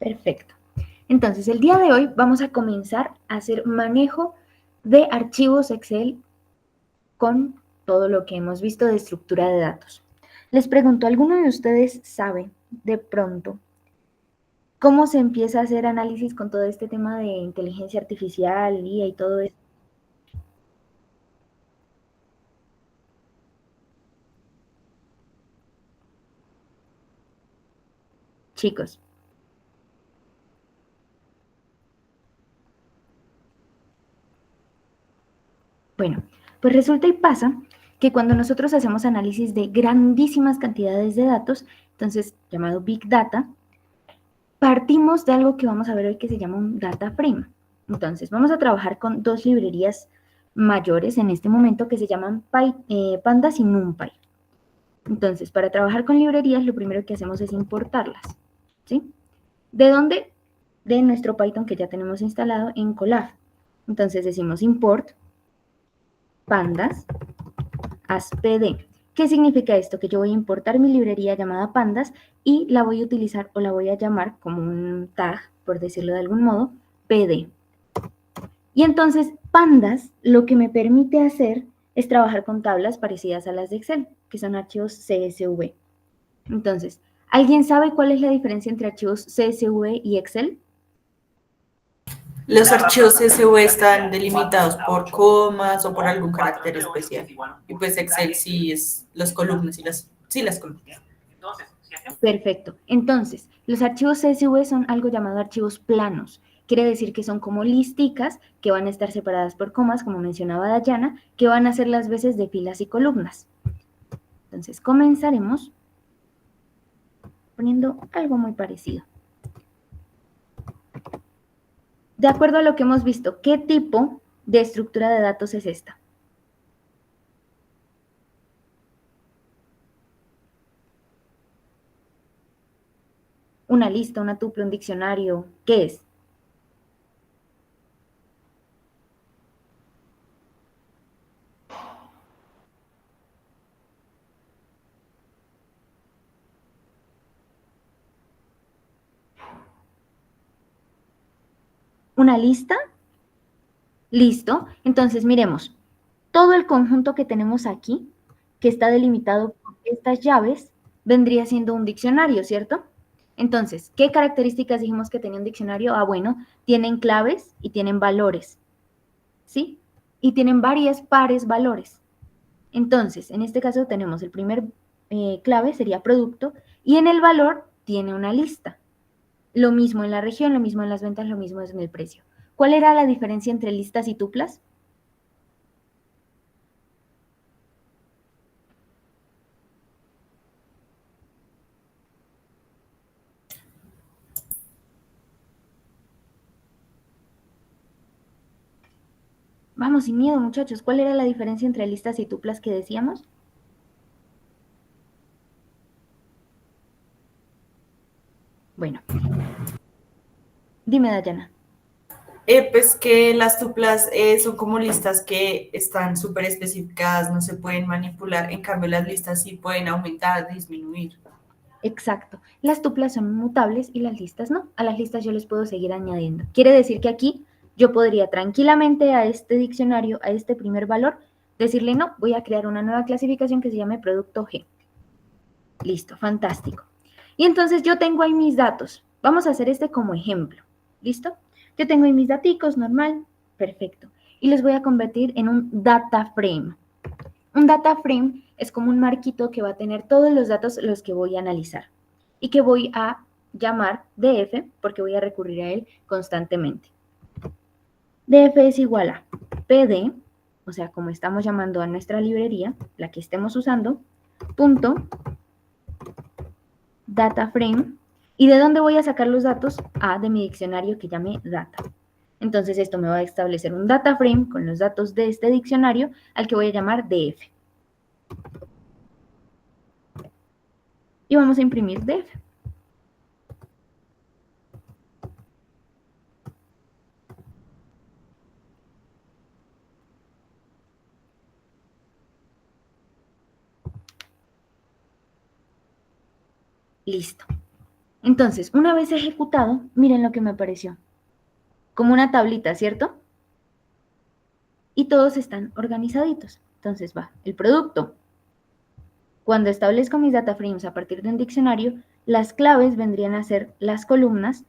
Perfecto. Entonces, el día de hoy vamos a comenzar a hacer manejo de archivos Excel con todo lo que hemos visto de estructura de datos. Les pregunto, ¿alguno de ustedes sabe de pronto cómo se empieza a hacer análisis con todo este tema de inteligencia artificial, IA y todo eso? Chicos. Bueno, pues resulta y pasa que cuando nosotros hacemos análisis de grandísimas cantidades de datos, entonces llamado Big Data, partimos de algo que vamos a ver hoy que se llama un data frame. Entonces, vamos a trabajar con dos librerías mayores en este momento que se llaman Pandas y NumPy. Entonces, para trabajar con librerías, lo primero que hacemos es importarlas, ¿sí? ¿De dónde? De nuestro Python que ya tenemos instalado en Colab. Entonces, decimos import pandas as pd. ¿Qué significa esto? Que yo voy a importar mi librería llamada pandas y la voy a utilizar o la voy a llamar como un tag, por decirlo de algún modo, pd. Y entonces pandas lo que me permite hacer es trabajar con tablas parecidas a las de Excel, que son archivos CSV. Entonces, ¿alguien sabe cuál es la diferencia entre archivos CSV y Excel? Los archivos CSV están delimitados por comas o por algún carácter especial. Y pues Excel sí es las columnas y las columnas. Perfecto. Entonces, los archivos CSV son algo llamado archivos planos. Quiere decir que son como listicas que van a estar separadas por comas, como mencionaba Dayana, que van a ser las veces de filas y columnas. Entonces, comenzaremos poniendo algo muy parecido. De acuerdo a lo que hemos visto, ¿qué tipo de estructura de datos es esta? Una lista, una tuple, un diccionario, ¿qué es? ¿Una lista? Listo. Entonces, miremos, todo el conjunto que tenemos aquí, que está delimitado por estas llaves, vendría siendo un diccionario, ¿cierto? Entonces, ¿qué características dijimos que tenía un diccionario? Ah, bueno, tienen claves y tienen valores, ¿sí? Y tienen varias pares valores. Entonces, en este caso tenemos el primer clave, sería producto, y en el valor tiene una lista. Lo mismo en la región, lo mismo en las ventas, lo mismo en el precio. ¿Cuál era la diferencia entre listas y tuplas? Vamos, sin miedo, muchachos. ¿Cuál era la diferencia entre listas y tuplas que decíamos? Bueno, dime, Dayana. Pues que las tuplas son como listas que están súper especificadas, no se pueden manipular. En cambio, las listas sí pueden aumentar, disminuir. Exacto. Las tuplas son inmutables y las listas no. A las listas yo les puedo seguir añadiendo. Quiere decir que aquí yo podría tranquilamente a este diccionario, a este primer valor, decirle no, voy a crear una nueva clasificación que se llame producto G. Listo, fantástico. Y entonces yo tengo ahí mis datos. Vamos a hacer este como ejemplo. ¿Listo? Yo tengo ahí mis daticos, normal, perfecto. Y los voy a convertir en un data frame. Un data frame es como un marquito que va a tener todos los datos los que voy a analizar y que voy a llamar df porque voy a recurrir a él constantemente. df es igual a pd, o sea, como estamos llamando a nuestra librería, la que estemos usando, punto data frame. ¿Y de dónde voy a sacar los datos? De mi diccionario que llame data. Entonces esto me va a establecer un data frame con los datos de este diccionario al que voy a llamar df. Y vamos a imprimir df. Listo. Entonces, una vez ejecutado, miren lo que me apareció. Como una tablita, ¿cierto? Y todos están organizaditos. Entonces va, el producto. Cuando establezco mis data frames a partir de un diccionario, las claves vendrían a ser las columnas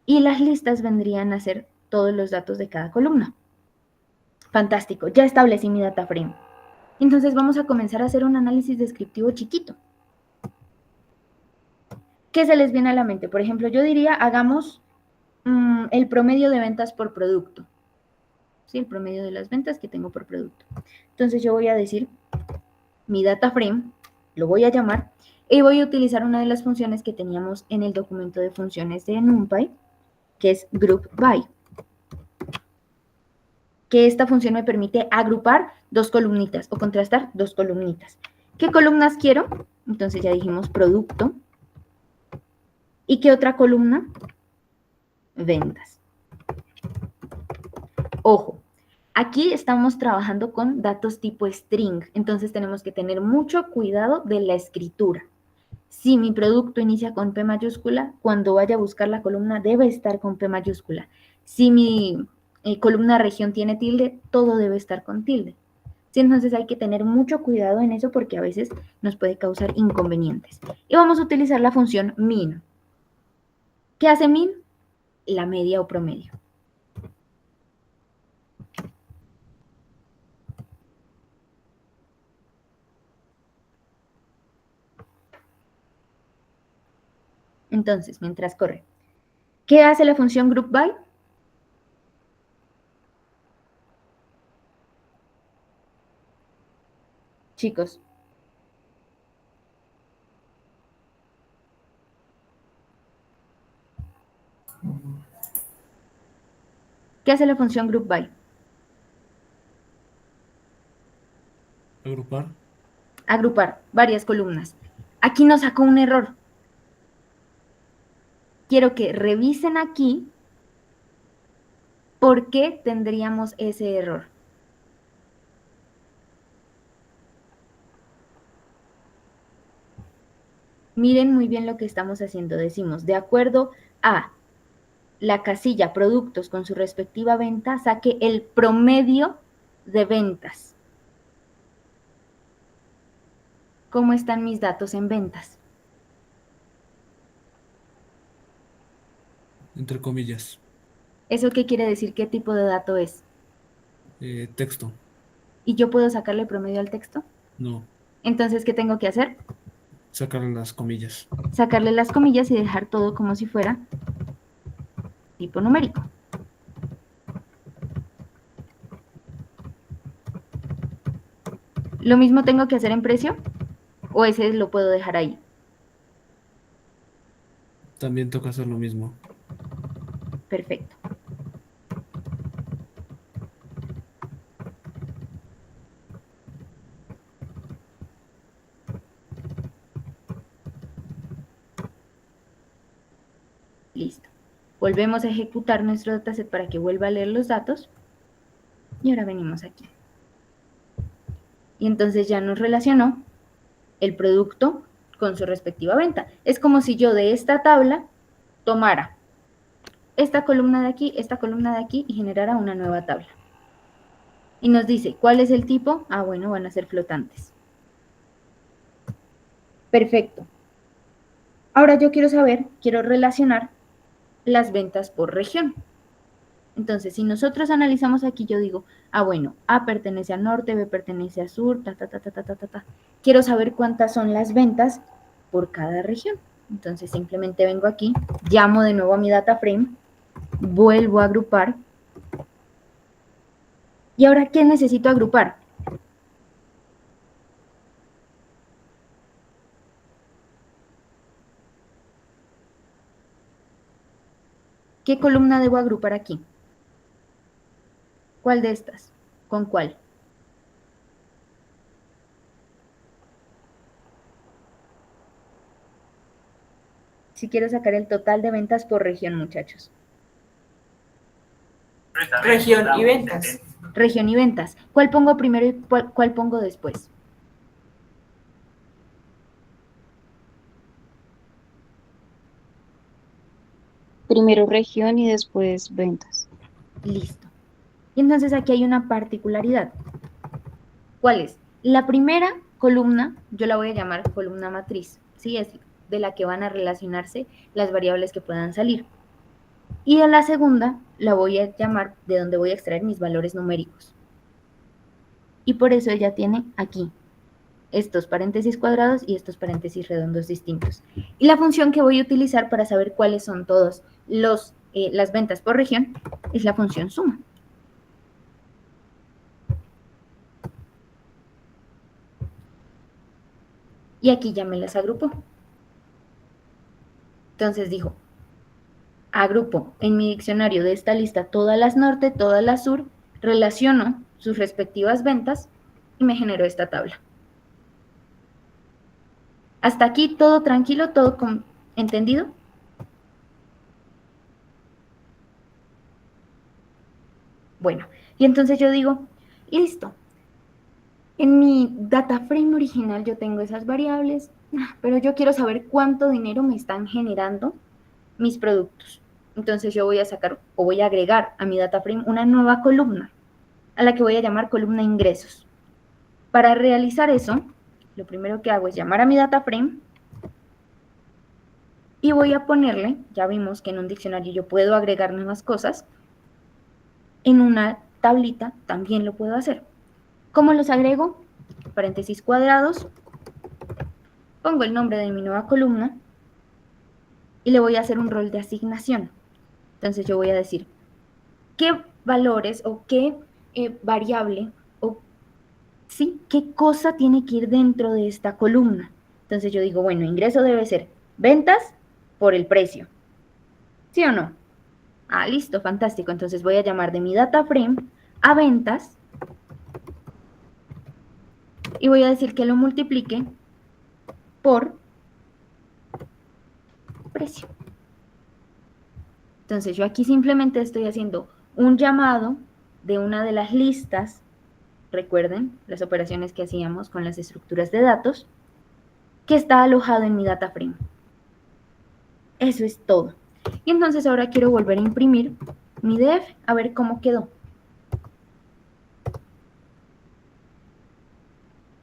y las listas vendrían a ser todos los datos de cada columna. Fantástico, ya establecí mi data frame. Entonces vamos a comenzar a hacer un análisis descriptivo chiquito. ¿Qué se les viene a la mente? Por ejemplo, yo diría, hagamos el promedio de ventas por producto. ¿Sí? El promedio de las ventas que tengo por producto. Entonces yo voy a decir mi data frame, lo voy a llamar, y voy a utilizar una de las funciones que teníamos en el documento de funciones de NumPy, que es group by. Que esta función me permite agrupar dos columnitas o contrastar dos columnitas. ¿Qué columnas quiero? Entonces ya dijimos producto. ¿Y qué otra columna? Ventas. Ojo, aquí estamos trabajando con datos tipo string, entonces tenemos que tener mucho cuidado de la escritura. Si mi producto inicia con P mayúscula, cuando vaya a buscar la columna debe estar con P mayúscula. Si mi columna región tiene tilde, todo debe estar con tilde. Sí, entonces hay que tener mucho cuidado en eso porque a veces nos puede causar inconvenientes. Y vamos a utilizar la función min. ¿Qué hace min? La media o promedio. Entonces, mientras corre, ¿qué hace la función group by? Chicos, ¿qué hace la función group by? Agrupar. Agrupar varias columnas. Aquí nos sacó un error. Quiero que revisen aquí por qué tendríamos ese error. Miren muy bien lo que estamos haciendo. Decimos, de acuerdo a la casilla productos con su respectiva venta, saque el promedio de ventas. ¿Cómo están mis datos en ventas? Entre comillas. ¿Eso qué quiere decir? ¿Qué tipo de dato es? Texto. ¿Y yo puedo sacarle promedio al texto? No. Entonces, ¿qué tengo que hacer? Sacar las comillas. Sacarle las comillas y dejar todo como si fuera tipo numérico. ¿Lo mismo tengo que hacer en precio? ¿O ese lo puedo dejar ahí? También toca hacer lo mismo. Perfecto. Listo. Volvemos a ejecutar nuestro dataset para que vuelva a leer los datos. Y ahora venimos aquí. Y entonces ya nos relacionó el producto con su respectiva venta. Es como si yo de esta tabla tomara esta columna de aquí y generara una nueva tabla. Y nos dice, ¿cuál es el tipo? Ah, bueno, van a ser flotantes. Perfecto. Ahora yo quiero relacionar las ventas por región. Entonces, si nosotros analizamos aquí, yo digo, ah, bueno, A pertenece al norte, B pertenece al sur, Quiero saber cuántas son las ventas por cada región. Entonces, simplemente vengo aquí, llamo de nuevo a mi data frame, vuelvo a agrupar. ¿Y ahora qué necesito agrupar? ¿Qué columna debo agrupar aquí? ¿Cuál de estas? ¿Con cuál? Si quiero sacar el total de ventas por región, muchachos. Región y ventas. Región y ventas. ¿Cuál pongo primero y cuál pongo después? primero región y después ventas. Listo. Y entonces aquí hay una particularidad. ¿Cuál es? La primera columna, yo la voy a llamar columna matriz, ¿sí? Es de la que van a relacionarse las variables que puedan salir. Y a la segunda la voy a llamar de donde voy a extraer mis valores numéricos. Y por eso ella tiene aquí estos paréntesis cuadrados y estos paréntesis redondos distintos. Y la función que voy a utilizar para saber cuáles son todos las ventas por región es la función suma. Y aquí ya me las agrupó. Entonces dijo, agrupo en mi diccionario de esta lista todas las norte, todas las sur, relaciono sus respectivas ventas y me generó esta tabla. Hasta aquí todo tranquilo, todo entendido. Bueno, y entonces yo digo, listo. En mi data frame original yo tengo esas variables, pero yo quiero saber cuánto dinero me están generando mis productos. Entonces yo voy a sacar o voy a agregar a mi data frame una nueva columna, a la que voy a llamar columna ingresos. Para realizar eso, lo primero que hago es llamar a mi data frame y voy a ponerle, ya vimos que en un diccionario yo puedo agregar nuevas cosas, en una tablita también lo puedo hacer. ¿Cómo los agrego? Paréntesis cuadrados, pongo el nombre de mi nueva columna y le voy a hacer un rol de asignación. Entonces yo voy a decir qué valores o qué variable o sí, qué cosa tiene que ir dentro de esta columna. Entonces yo digo, bueno, ingreso debe ser ventas por el precio. ¿Sí o no? Ah, listo, fantástico. Entonces voy a llamar de mi data frame a ventas y voy a decir que lo multiplique por precio. Entonces yo aquí simplemente estoy haciendo un llamado de una de las listas, recuerden las operaciones que hacíamos con las estructuras de datos, que está alojado en mi data frame. Eso es todo. Y entonces ahora quiero volver a imprimir mi def, a ver cómo quedó.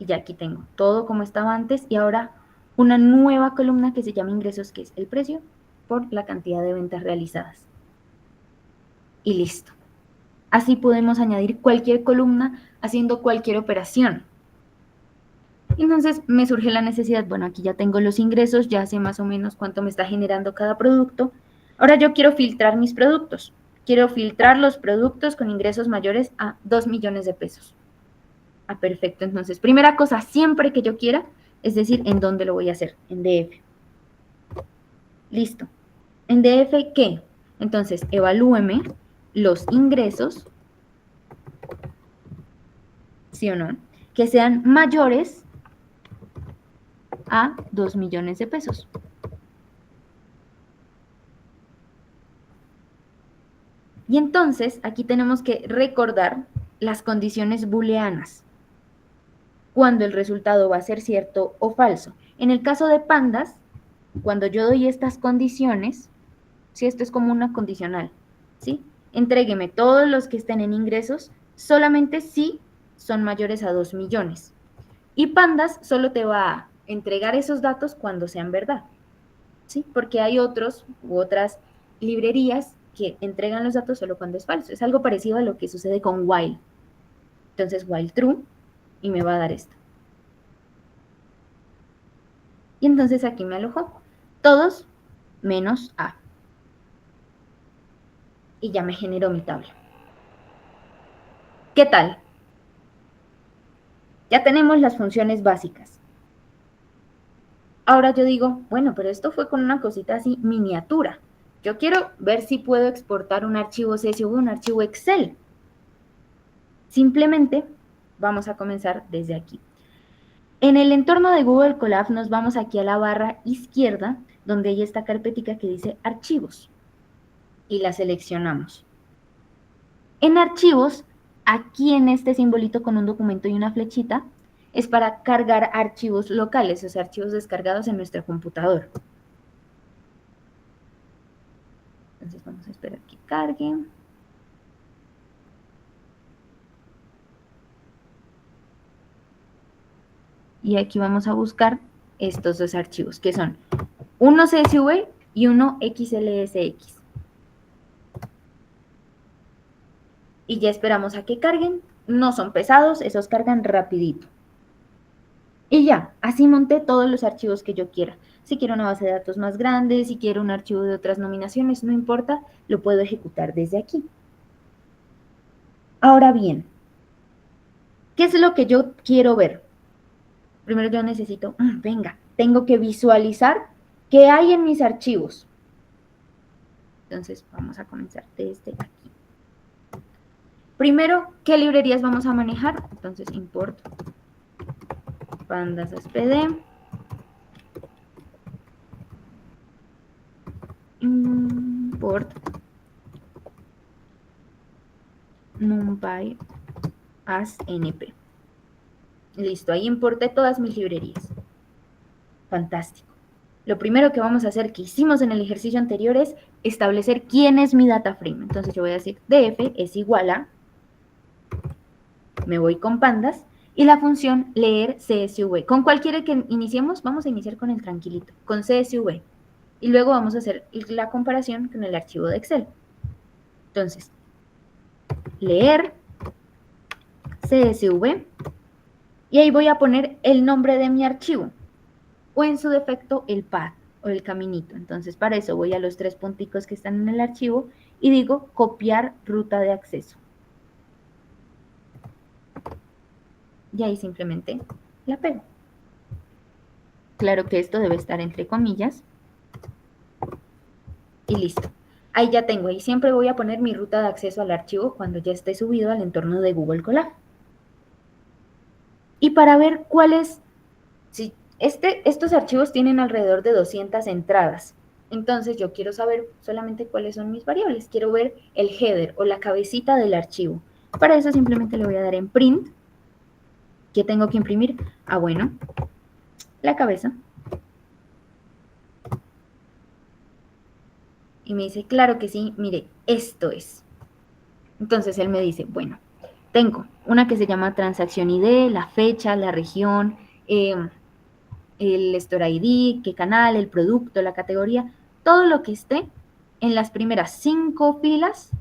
Y ya aquí tengo todo como estaba antes y ahora una nueva columna que se llama ingresos, que es el precio por la cantidad de ventas realizadas. Y listo. Así podemos añadir cualquier columna haciendo cualquier operación. Entonces me surge la necesidad, bueno, aquí ya tengo los ingresos, ya sé más o menos cuánto me está generando cada producto. Ahora yo quiero filtrar mis productos. Quiero filtrar los productos con ingresos mayores a 2 millones de pesos. Ah, perfecto. Entonces, primera cosa, siempre que yo quiera, es decir, ¿en dónde lo voy a hacer? En DF. Listo. ¿En DF qué? Entonces, evalúeme los ingresos, ¿sí o no? Que sean mayores a 2 millones de pesos. Y entonces, aquí tenemos que recordar las condiciones booleanas, cuando el resultado va a ser cierto o falso. En el caso de pandas, cuando yo doy estas condiciones, si esto es como una condicional, ¿sí? Entrégueme todos los que estén en ingresos, solamente si son mayores a 2 millones. Y pandas solo te va a entregar esos datos cuando sean verdad, ¿sí? Porque hay otros u otras librerías que entregan los datos solo cuando es falso. Es algo parecido a lo que sucede con while. Entonces, while true, y me va a dar esto. Y entonces aquí me alojó todos menos A. Y ya me generó mi tabla. ¿Qué tal? Ya tenemos las funciones básicas. Ahora yo digo, bueno, pero esto fue con una cosita así miniatura. Yo quiero ver si puedo exportar un archivo CSV, un archivo Excel. Simplemente vamos a comenzar desde aquí. En el entorno de Google Colab nos vamos aquí a la barra izquierda, donde hay esta carpetica que dice archivos. Y la seleccionamos. En archivos, aquí en este simbolito con un documento y una flechita, es para cargar archivos locales, o sea, archivos descargados en nuestro computador. Entonces vamos a esperar que cargue. Y aquí vamos a buscar estos dos archivos, que son uno CSV y uno XLSX. Y ya esperamos a que carguen. No son pesados, esos cargan rapidito. Y ya, así monté todos los archivos que yo quiera. Si quiero una base de datos más grande, si quiero un archivo de otras nominaciones, no importa, lo puedo ejecutar desde aquí. Ahora bien, ¿qué es lo que yo quiero ver? Primero yo necesito, venga, tengo que visualizar qué hay en mis archivos. Entonces vamos a comenzar desde aquí. Primero, ¿qué librerías vamos a manejar? Entonces import pandas spd, import numpy as np. Listo, ahí importé todas mis librerías. Fantástico. Lo primero que vamos a hacer, que hicimos en el ejercicio anterior, es establecer quién es mi data frame. Entonces yo voy a decir df es igual a, me voy con pandas, y la función leer CSV. Con cualquiera que iniciemos, vamos a iniciar con el tranquilito, con CSV. Y luego vamos a hacer la comparación con el archivo de Excel. Entonces, leer CSV, y ahí voy a poner el nombre de mi archivo, o en su defecto el path, o el caminito. Entonces, para eso voy a los 3 punticos que están en el archivo, y digo copiar ruta de acceso. Y ahí simplemente la pego. Claro que esto debe estar entre comillas. Y listo. Ahí ya tengo. Y siempre voy a poner mi ruta de acceso al archivo cuando ya esté subido al entorno de Google Colab. Y para ver cuáles, si estos archivos tienen alrededor de 200 entradas. Entonces yo quiero saber solamente cuáles son mis variables. Quiero ver el header o la cabecita del archivo. Para eso simplemente le voy a dar en print. ¿Qué tengo que imprimir? Ah, bueno, la cabeza. Y me dice, claro que sí, mire, esto es. Entonces él me dice, bueno, tengo una que se llama transacción ID, la fecha, la región, el store ID, qué canal, el producto, la categoría, todo lo que esté en las primeras 5 filas,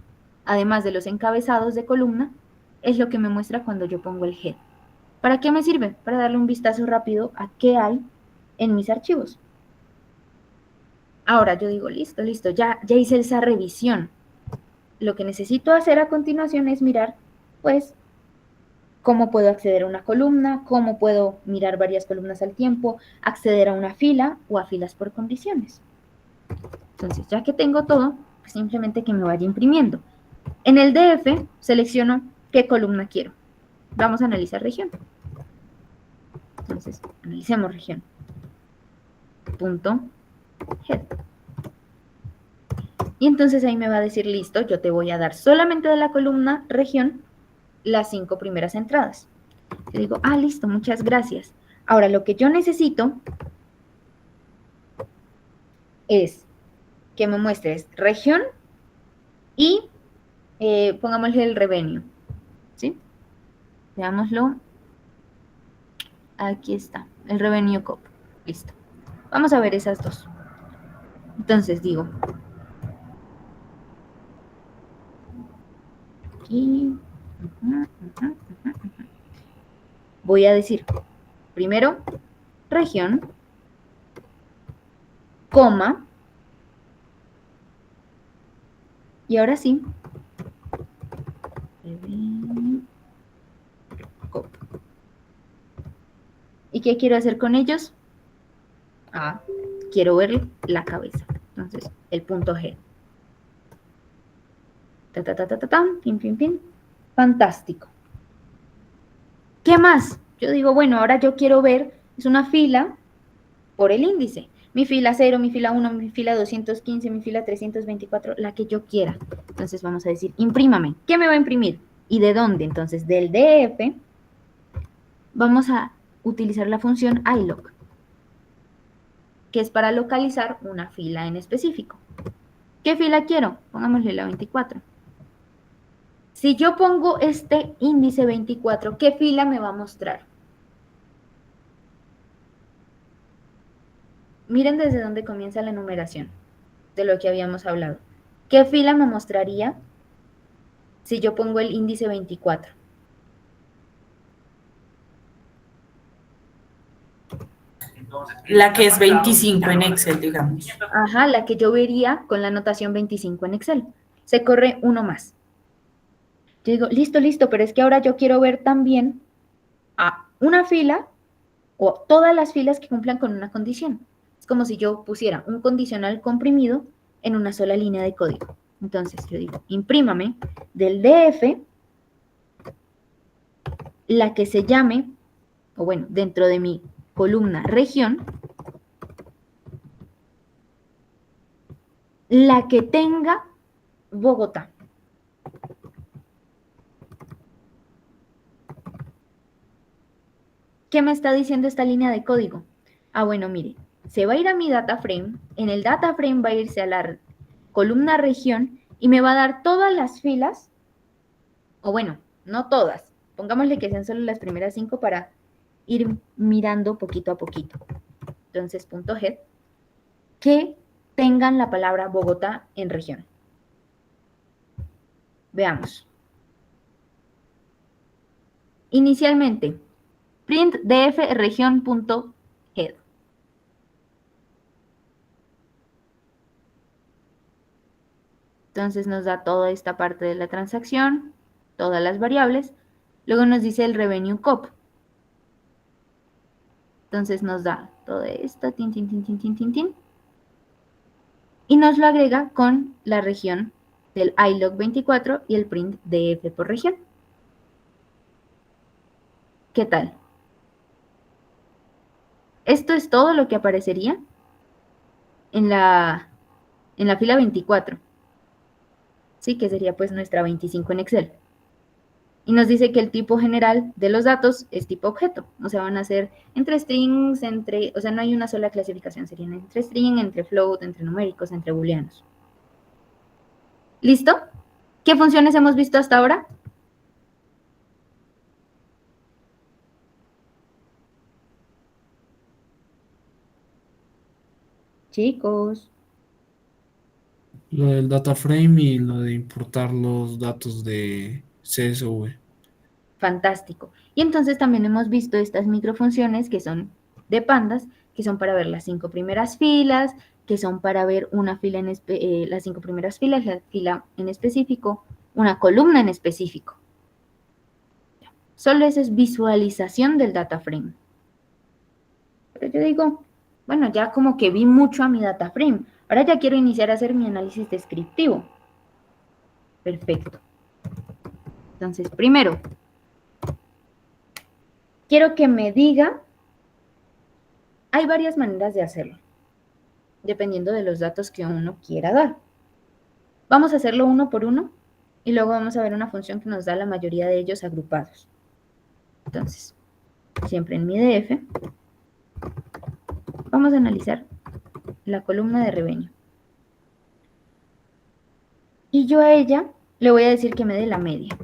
además de los encabezados de columna, es lo que me muestra cuando yo pongo el head. ¿Para qué me sirve? Para darle un vistazo rápido a qué hay en mis archivos. Ahora yo digo, listo, ya hice esa revisión. Lo que necesito hacer a continuación es mirar, pues, cómo puedo acceder a una columna, cómo puedo mirar varias columnas al tiempo, acceder a una fila o a filas por condiciones. Entonces, ya que tengo todo, pues simplemente que me vaya imprimiendo. En el DF selecciono qué columna quiero. Vamos a analizar región. Entonces, analicemos región. Punto head. Y entonces ahí me va a decir, listo, yo te voy a dar solamente de la columna región las 5 primeras entradas. Yo digo, ah, listo, muchas gracias. Ahora, lo que yo necesito es que me muestres región y pongámosle el revenue, ¿sí? Veámoslo. Aquí está, el revenue cop. Listo. Vamos a ver esas dos. Entonces digo, aquí, voy a decir, primero, región, coma, y ahora sí, ¿y qué quiero hacer con ellos? Ah, quiero ver la cabeza. Entonces, el punto G. Pin, pin, pin. Fantástico. ¿Qué más? Yo digo, bueno, ahora yo quiero ver, es una fila por el índice. Mi fila 0, mi fila 1, mi fila 215, mi fila 324, la que yo quiera. Entonces vamos a decir, imprímame. ¿Qué me va a imprimir? ¿Y de dónde? Entonces, del DF, vamos a utilizar la función iLoc, que es para localizar una fila en específico. ¿Qué fila quiero? Pongámosle la 24. Si yo pongo este índice 24, ¿qué fila me va a mostrar? Miren desde dónde comienza la numeración de lo que habíamos hablado. ¿Qué fila me mostraría si yo pongo el índice 24? La que es 25 en Excel, digamos. Ajá, la que yo vería con la notación 25 en Excel. Se corre uno más. Yo digo, listo, pero es que ahora yo quiero ver también a una fila o todas las filas que cumplan con una condición. Es como si yo pusiera un condicional comprimido en una sola línea de código. Entonces yo digo, imprímame del DF la que se llame, o bueno, dentro de mi columna región, la que tenga Bogotá. ¿Qué me está diciendo esta línea de código? Ah, bueno, mire, se va a ir a mi data frame, en el data frame va a irse a la columna región y me va a dar todas las filas, o bueno, no todas, pongámosle que sean solo las primeras 5 para ir mirando poquito a poquito. Entonces, punto head, que tengan la palabra Bogotá en región. Veamos. Inicialmente, print df región.head. Entonces nos da toda esta parte de la transacción, todas las variables. Luego nos dice el revenue cop. Entonces nos da todo esto, tin. Y nos lo agrega con la región del ilog24 y el print df por región. ¿Qué tal? Esto es todo lo que aparecería en la fila 24. Sí, que sería pues nuestra 25 en Excel. Y nos dice que el tipo general de los datos es tipo objeto. O sea, van a ser entre strings, o sea, no hay una sola clasificación. Serían entre string, entre float, entre numéricos, entre booleanos. ¿Listo? ¿Qué funciones hemos visto hasta ahora? Chicos. Lo del data frame y lo de importar los datos de CSV. Fantástico. Y entonces también hemos visto estas microfunciones que son de pandas, que son para ver las 5 primeras filas, que son para ver una fila las 5 primeras filas, la fila en específico, una columna en específico. Solo eso es visualización del data frame. Pero yo digo, bueno, ya como que vi mucho a mi data frame. Ahora ya quiero iniciar a hacer mi análisis descriptivo. Perfecto. Entonces, primero, quiero que me diga, hay varias maneras de hacerlo, dependiendo de los datos que uno quiera dar. Vamos a hacerlo uno por uno y luego vamos a ver una función que nos da la mayoría de ellos agrupados. Entonces, siempre en mi DF, vamos a analizar la columna de revenue. Y yo a ella le voy a decir que me dé la media.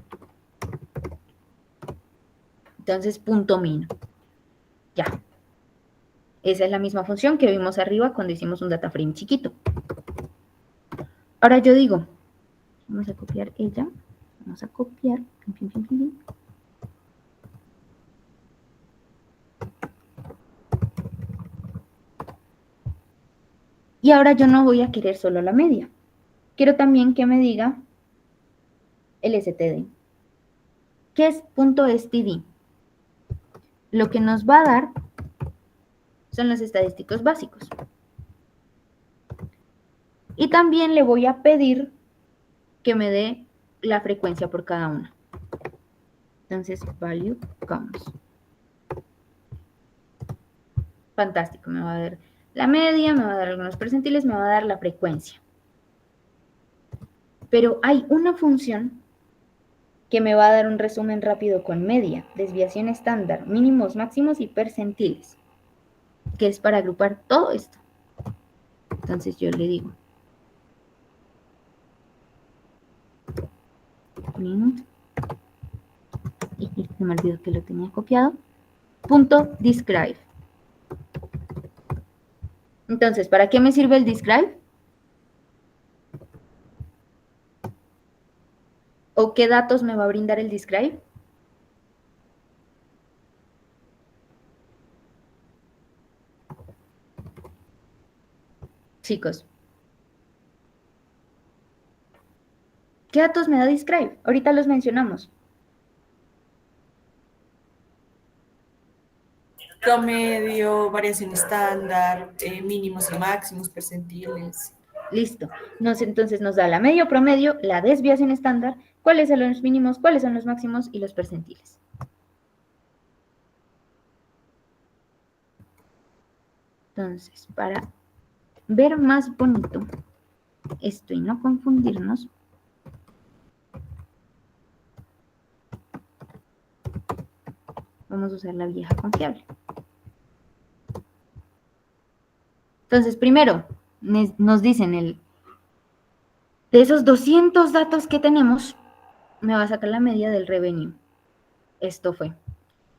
Entonces, punto min. Ya. Esa es la misma función que vimos arriba cuando hicimos un data frame chiquito. Ahora yo digo, vamos a copiar ella. Vamos a copiar. Y ahora yo no voy a querer solo la media. Quiero también que me diga el std. ¿Qué es .std? Lo que nos va a dar son los estadísticos básicos. Y también le voy a pedir que me dé la frecuencia por cada una. Entonces, value comes. Fantástico, me va a dar la media, me va a dar algunos percentiles, me va a dar la frecuencia. Pero hay una función que me va a dar un resumen rápido con media, desviación estándar, mínimos, máximos y percentiles, que es para agrupar todo esto. Entonces yo le digo, print, y se me olvidó que lo tenía copiado, punto describe. Entonces, ¿para qué me sirve el describe? ¿O qué datos me va a brindar el describe? Chicos, ¿qué datos me da describe? Ahorita los mencionamos. Promedio, variación estándar, mínimos y máximos, percentiles. Listo. Entonces nos da la medio promedio, la desviación estándar, cuáles son los mínimos, cuáles son los máximos y los percentiles. Entonces, para ver más bonito esto y no confundirnos, vamos a usar la vieja confiable. Entonces, primero, nos dicen de esos 200 datos que tenemos, me va a sacar la media del revenue. Esto fue.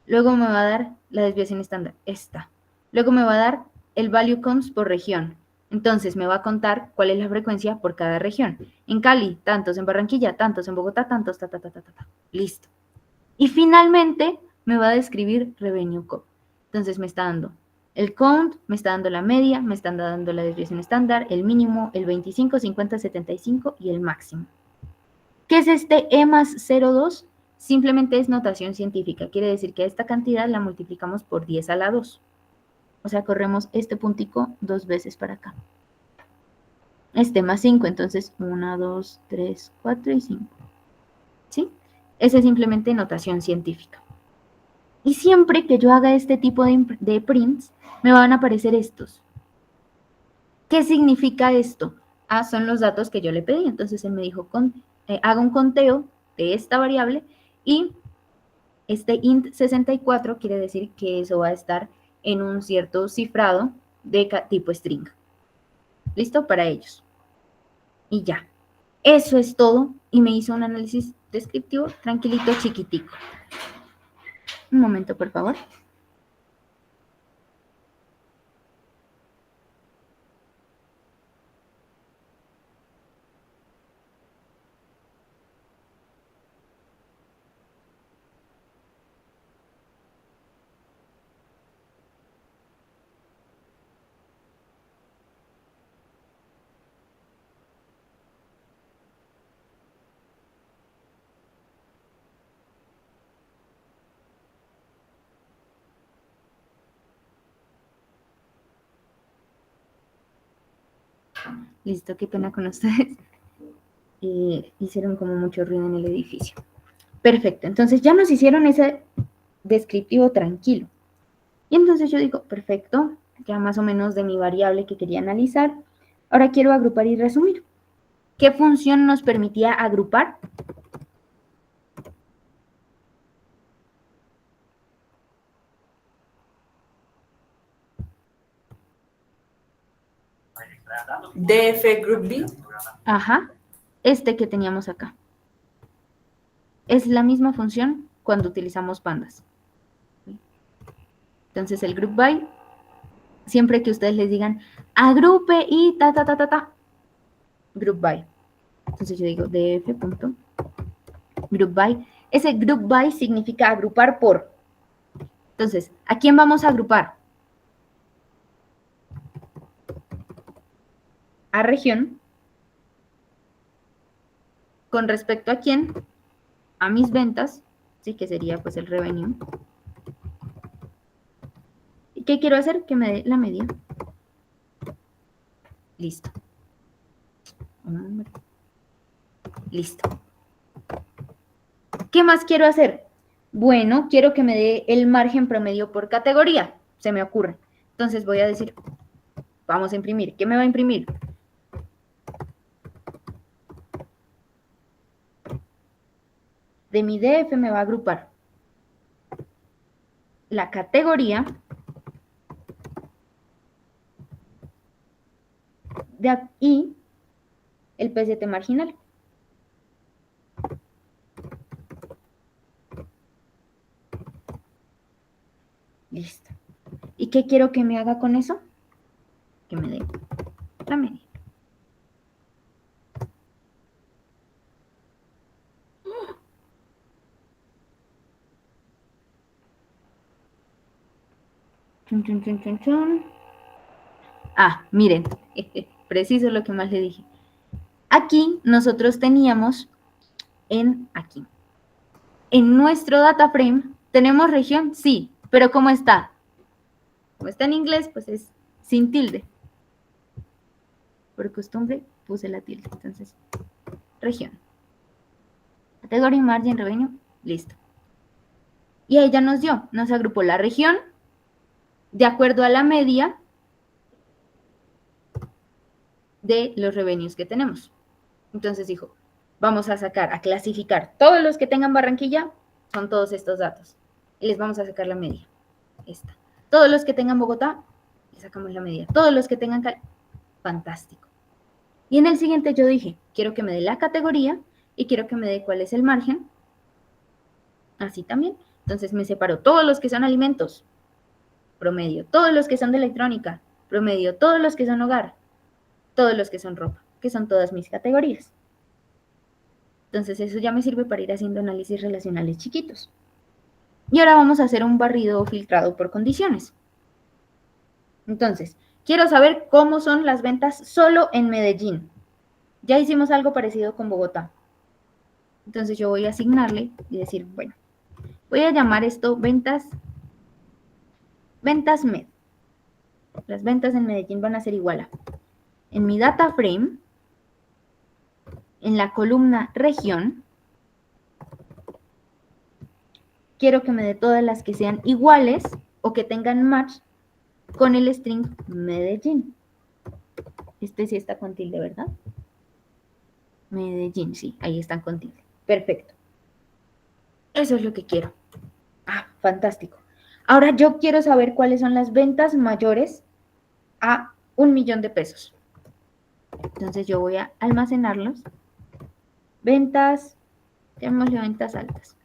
Luego me va a dar la desviación estándar, esta. Luego me va a dar el value counts por región. Entonces me va a contar cuál es la frecuencia por cada región. En Cali, tantos, en Barranquilla, tantos, en Bogotá, tantos, ta. Listo. Y finalmente me va a describir revenue count. Entonces me está dando el count, me está dando la media, me está dando la desviación estándar, el mínimo, el 25, 50, 75 y el máximo. ¿Qué es este E más 0,2? Simplemente es notación científica. Quiere decir que esta cantidad la multiplicamos por 10 a la 2. O sea, corremos este puntico 2 veces para acá. Este más 5, entonces 1, 2, 3, 4 y 5. ¿Sí? Esa es simplemente notación científica. Y siempre que yo haga este tipo de prints, me van a aparecer estos. ¿Qué significa esto? Ah, son los datos que yo le pedí. Entonces él me dijo, haga un conteo de esta variable y este int 64 quiere decir que eso va a estar en un cierto cifrado de tipo string. ¿Listo? Para ellos. Y ya. Eso es todo. Y me hizo un análisis descriptivo tranquilito, chiquitico. Un momento, por favor. Listo, qué pena con ustedes. Hicieron como mucho ruido en el edificio. Perfecto, entonces ya nos hicieron ese descriptivo tranquilo. Y entonces yo digo, perfecto, ya más o menos de mi variable que quería analizar. Ahora quiero agrupar y resumir. ¿Qué función nos permitía agrupar? DF Group B. Ajá, este que teníamos acá. Es la misma función cuando utilizamos pandas. Entonces el group by, siempre que ustedes les digan agrupe y group by. Entonces yo digo df.group by. Ese group by significa agrupar por. Entonces, ¿a quién vamos a agrupar? A región. ¿Con respecto a quién? A mis ventas, sí, que sería pues el revenue. ¿Y qué quiero hacer? Que me dé la media. Listo. Listo. ¿Qué más quiero hacer? Bueno, quiero que me dé el margen promedio por categoría. Se me ocurre. Entonces voy a decir, vamos a imprimir. ¿Qué me va a imprimir? De mi DF me va a agrupar la categoría y el PCT marginal. ¿Y qué quiero que me haga con eso? Que me dé la media. Chun, chun, chun, chun, chun. Ah, miren, preciso lo que más le dije. Aquí nosotros teníamos aquí. En nuestro data frame, ¿tenemos región? Sí, pero ¿cómo está? Como está en inglés, pues es sin tilde. Por costumbre puse la tilde, entonces, región. Category, margin, revenue, listo. Y ahí ya nos agrupó la región de acuerdo a la media de los revenues que tenemos. Entonces dijo, vamos a sacar, a clasificar todos los que tengan Barranquilla, son todos estos datos. Y les vamos a sacar la media. Esta. Todos los que tengan Bogotá, les sacamos la media. Todos los que tengan Cali, fantástico. Y en el siguiente yo dije, quiero que me dé la categoría y quiero que me dé cuál es el margen. Así también. Entonces me separó todos los que son alimentos, promedio. Todos los que son de electrónica, promedio. Todos los que son hogar, todos los que son ropa, que son todas mis categorías. Entonces eso ya me sirve para ir haciendo análisis relacionales chiquitos. Y ahora vamos a hacer un barrido o filtrado por condiciones. Entonces, quiero saber cómo son las ventas solo en Medellín. Ya hicimos algo parecido con Bogotá. Entonces yo voy a asignarle y decir, bueno, voy a llamar esto ventas Med. Las ventas en Medellín van a ser igual a, en mi data frame, en la columna región, quiero que me dé todas las que sean iguales o que tengan match con el string Medellín. Este sí está con tilde, ¿verdad? Medellín, sí, ahí están con tilde. Perfecto. Eso es lo que quiero. Ah, fantástico. Ahora yo quiero saber cuáles son las ventas mayores a 1.000.000 de pesos. Entonces yo voy a almacenarlos. Ventas, llamémosle ventas altas.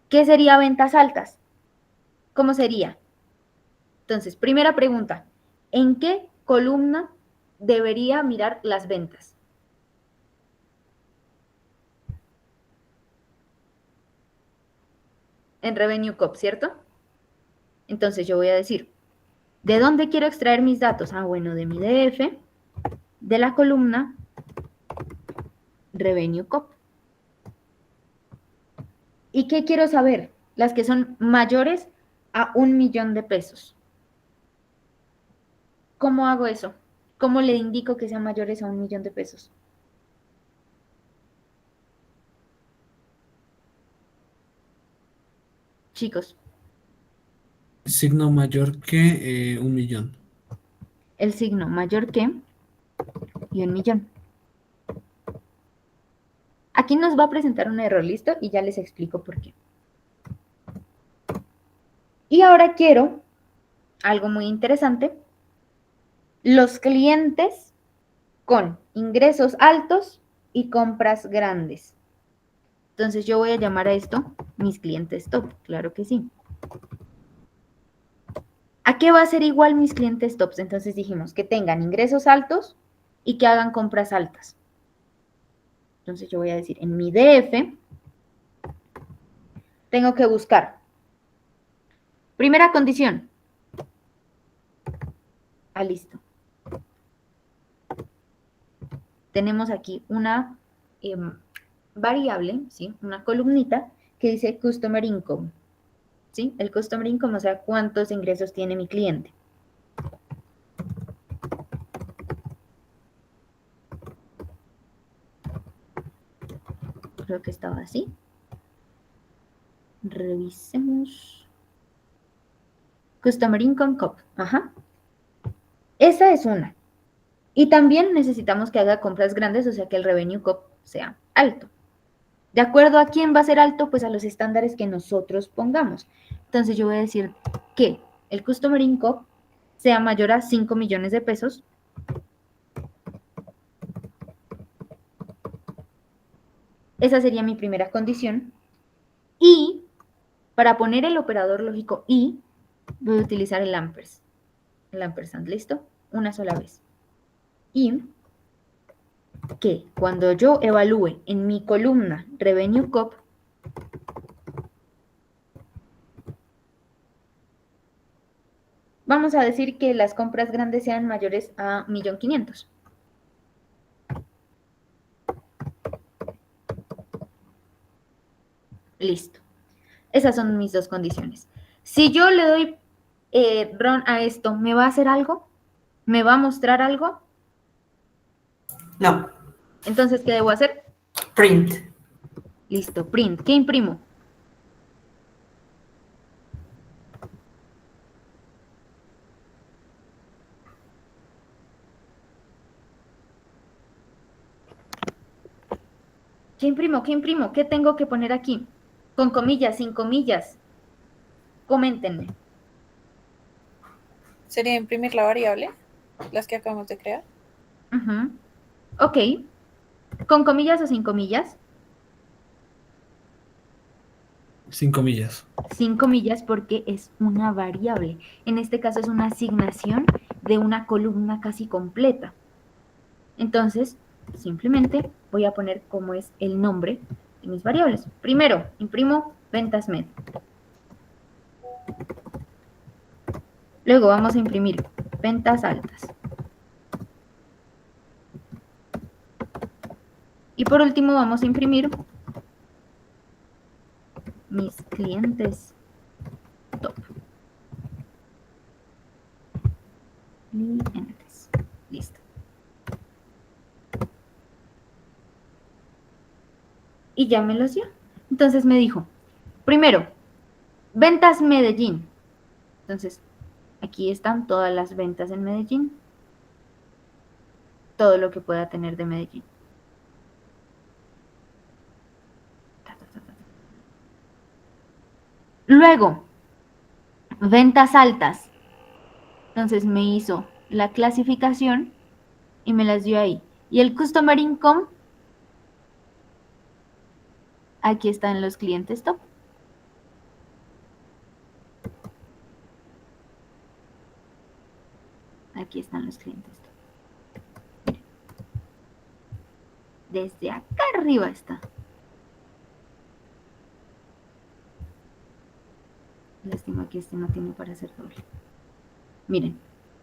¿Qué sería ventas altas? ¿Cómo sería? Entonces, primera pregunta, ¿en qué columna debería mirar las ventas? En Revenue Cop, ¿cierto? Entonces yo voy a decir, ¿de dónde quiero extraer mis datos? Ah, bueno, de mi DF, de la columna Revenue Cop. ¿Y qué quiero saber? Las que son mayores a 1.000.000 de pesos. ¿Cómo hago eso? ¿Cómo le indico que sean mayores a 1.000.000 de pesos? Chicos, Signo mayor que 1.000.000. el signo mayor que y 1.000.000. Aquí nos va a presentar un error, ¿listo? Y ya les explico por qué. Y ahora quiero algo muy interesante. Los clientes con ingresos altos y compras grandes. Entonces yo voy a llamar a esto mis clientes top, claro que sí. ¿A qué va a ser igual mis clientes tops? Entonces dijimos que tengan ingresos altos y que hagan compras altas. Entonces yo voy a decir, en mi DF tengo que buscar. Primera condición. Ah, listo. Tenemos aquí una variable, ¿sí? Una columnita que dice Customer Income. ¿Sí? El Customer Income, o sea, cuántos ingresos tiene mi cliente. Creo que estaba así. Revisemos. Customer Income Cop. Ajá. Esa es una. Y también necesitamos que haga compras grandes, o sea, que el Revenue Cop sea alto. ¿De acuerdo a quién va a ser alto? Pues a los estándares que nosotros pongamos. Entonces yo voy a decir que el Customer Income sea mayor a 5 millones de pesos. Esa sería mi primera condición. Y para poner el operador lógico y, voy a utilizar el ampersand, ¿listo? Una sola vez. Y que cuando yo evalúe en mi columna Revenue COP, vamos a decir que las compras grandes sean mayores a 1.500.000. Listo. Esas son mis dos condiciones. Si yo le doy run a esto, ¿me va a hacer algo? ¿Me va a mostrar algo? No. Entonces, ¿qué debo hacer? Print. Listo, print. ¿Qué imprimo? ¿Qué imprimo? ¿Qué imprimo? ¿Qué tengo que poner aquí? Con comillas, sin comillas. Coméntenme. Sería imprimir la variable, las que acabamos de crear. Ujú. Ok. ¿Con comillas o sin comillas? Sin comillas. Sin comillas porque es una variable. En este caso es una asignación de una columna casi completa. Entonces, simplemente voy a poner como es el nombre de mis variables. Primero, imprimo ventas med. Luego vamos a imprimir ventas altas. Y por último vamos a imprimir mis clientes top. Clientes. Listo. Y ya me los dio. Entonces me dijo, primero, ventas Medellín. Entonces, aquí están todas las ventas en Medellín. Todo lo que pueda tener de Medellín. Luego, ventas altas. Entonces me hizo la clasificación y me las dio ahí. Y el Customer Income, aquí están los clientes top. Aquí están los clientes top. Desde acá arriba está. Lástima que este no tiene para hacer doble. Miren,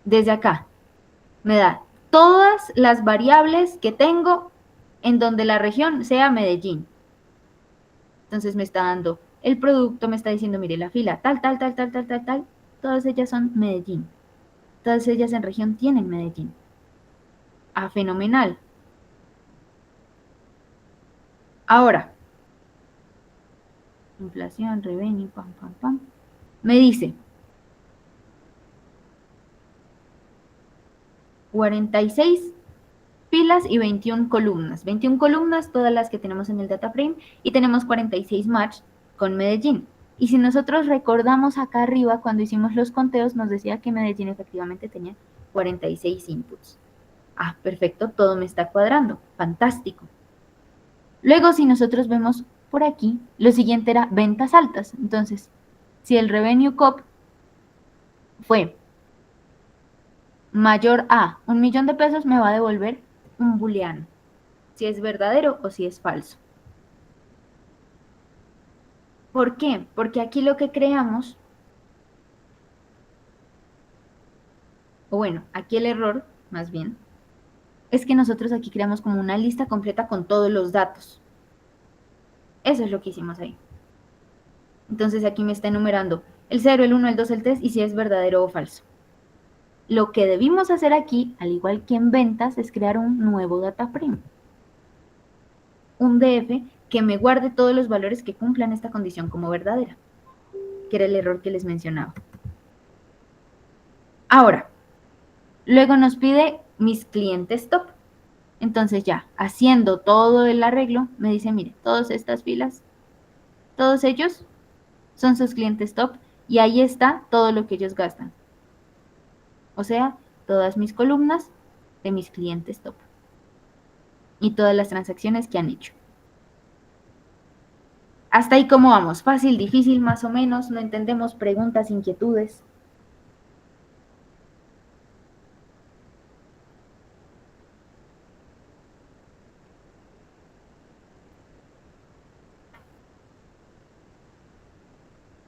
desde acá me da todas las variables que tengo en donde la región sea Medellín. Entonces me está dando el producto, me está diciendo, mire, la fila tal, tal, tal, tal, tal, tal, tal. Todas ellas son Medellín. Todas ellas en región tienen Medellín. Ah, fenomenal. Ahora, inflación, revenue, pam, pam, pam. Me dice 46 filas y 21 columnas. 21 columnas, todas las que tenemos en el data frame, y tenemos 46 match con Medellín. Y si nosotros recordamos acá arriba, cuando hicimos los conteos, nos decía que Medellín efectivamente tenía 46 inputs. Ah, perfecto, todo me está cuadrando. Fantástico. Luego, si nosotros vemos por aquí, lo siguiente era ventas altas. Entonces, si el revenue COP fue mayor a 1.000.000 de pesos, me va a devolver un booleano, si es verdadero o si es falso. ¿Por qué? Porque aquí lo que creamos, o bueno, aquí el error, más bien, es que nosotros aquí creamos como una lista completa con todos los datos. Eso es lo que hicimos ahí. Entonces aquí me está enumerando el 0, el 1, el 2, el 3 y si es verdadero o falso. Lo que debimos hacer aquí, al igual que en ventas, es crear un nuevo data frame. Un DF que me guarde todos los valores que cumplan esta condición como verdadera, que era el error que les mencionaba. Ahora, luego nos pide mis clientes top. Entonces ya, haciendo todo el arreglo, me dice, mire, todas estas filas, todos ellos son sus clientes top y ahí está todo lo que ellos gastan. O sea, todas mis columnas de mis clientes top y todas las transacciones que han hecho. Hasta ahí cómo vamos, fácil, difícil, más o menos, no entendemos, preguntas, inquietudes.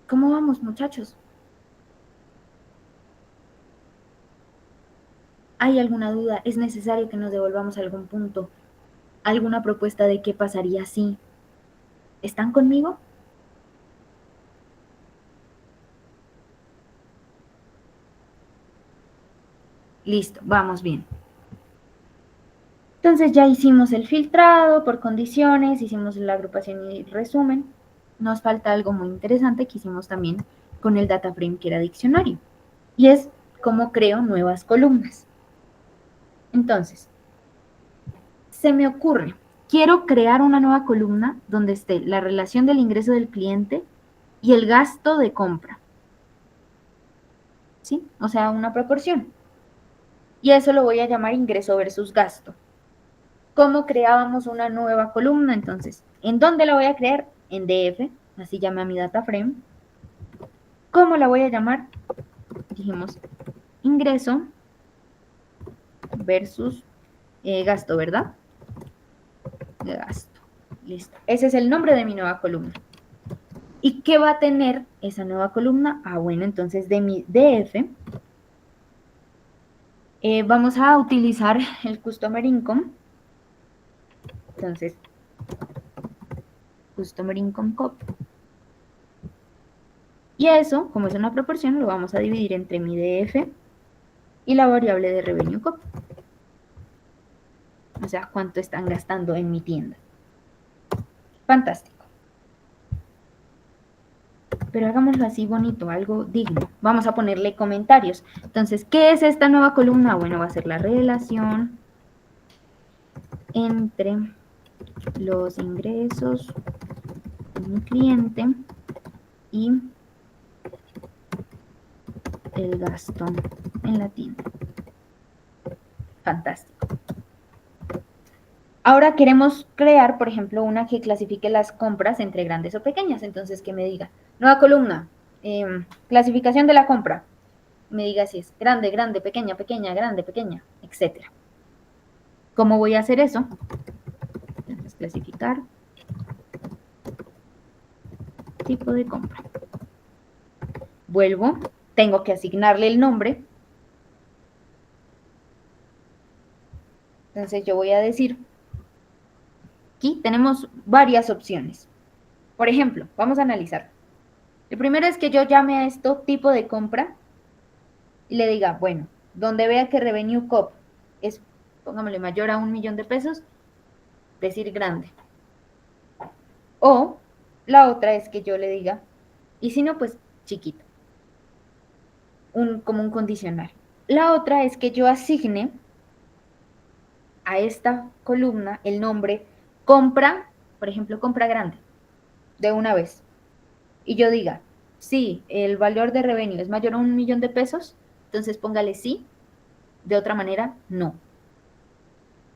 ¿Cómo vamos, muchachos? ¿Hay alguna duda? ¿Es necesario que nos devolvamos a algún punto? ¿Alguna propuesta de qué pasaría si? ¿Están conmigo? Listo, vamos bien. Entonces ya hicimos el filtrado por condiciones, hicimos la agrupación y resumen. Nos falta algo muy interesante que hicimos también con el data frame, que era diccionario, y es cómo creo nuevas columnas. Entonces, se me ocurre, quiero crear una nueva columna donde esté la relación del ingreso del cliente y el gasto de compra. ¿Sí? O sea, una proporción. Y eso lo voy a llamar ingreso versus gasto. ¿Cómo creábamos una nueva columna? Entonces, ¿en dónde la voy a crear? En DF, así llama a mi data frame. ¿Cómo la voy a llamar? Dijimos ingreso versus gasto, ¿verdad? Gasto. Listo. Ese es el nombre de mi nueva columna. ¿Y qué va a tener esa nueva columna? Ah, bueno, entonces de mi DF vamos a utilizar el Customer Income. Entonces, Customer Income Cop. Y eso, como es una proporción, lo vamos a dividir entre mi DF y la variable de Revenue Cop. O sea, cuánto están gastando en mi tienda. Fantástico. Pero hagámoslo así bonito, algo digno. Vamos a ponerle comentarios. Entonces, ¿qué es esta nueva columna? Bueno, va a ser la relación entre los ingresos de mi cliente y el gasto en la tienda. Fantástico. Ahora queremos crear, por ejemplo, una que clasifique las compras entre grandes o pequeñas. Entonces, que me diga, nueva columna, clasificación de la compra. Me diga si es grande, grande, pequeña, pequeña, grande, pequeña, etc. ¿Cómo voy a hacer eso? Entonces, clasificar tipo de compra. Vuelvo, tengo que asignarle el nombre. Entonces, yo voy a decir, aquí tenemos varias opciones. Por ejemplo, vamos a analizar. El primero es que yo llame a esto tipo de compra y le diga, bueno, donde vea que Revenue Cop es, pongámosle, mayor a 1.000.000 de pesos, decir grande. O la otra es que yo le diga, y si no, pues chiquito, como un condicional. La otra es que yo asigne a esta columna el nombre compra, por ejemplo, compra grande, de una vez. Y yo diga, sí, el valor de revenue es mayor a 1.000.000 de pesos, entonces póngale sí, de otra manera, no.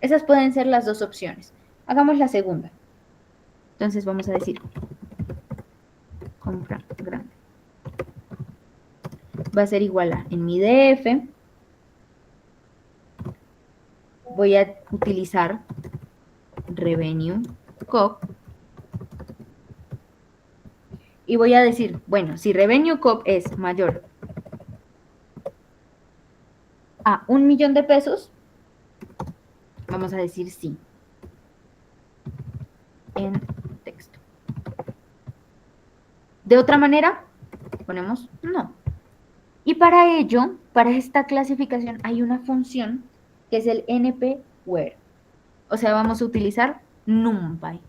Esas pueden ser las dos opciones. Hagamos la segunda. Entonces vamos a decir, compra grande. Va a ser igual a, en mi DF, voy a utilizar Revenue Cop y voy a decir, bueno, si Revenue Cop es mayor a 1.000.000 de pesos, vamos a decir sí en texto. De otra manera, ponemos no. Y para ello, para esta clasificación, hay una función que es el np-where. O sea, vamos a utilizar NumPy.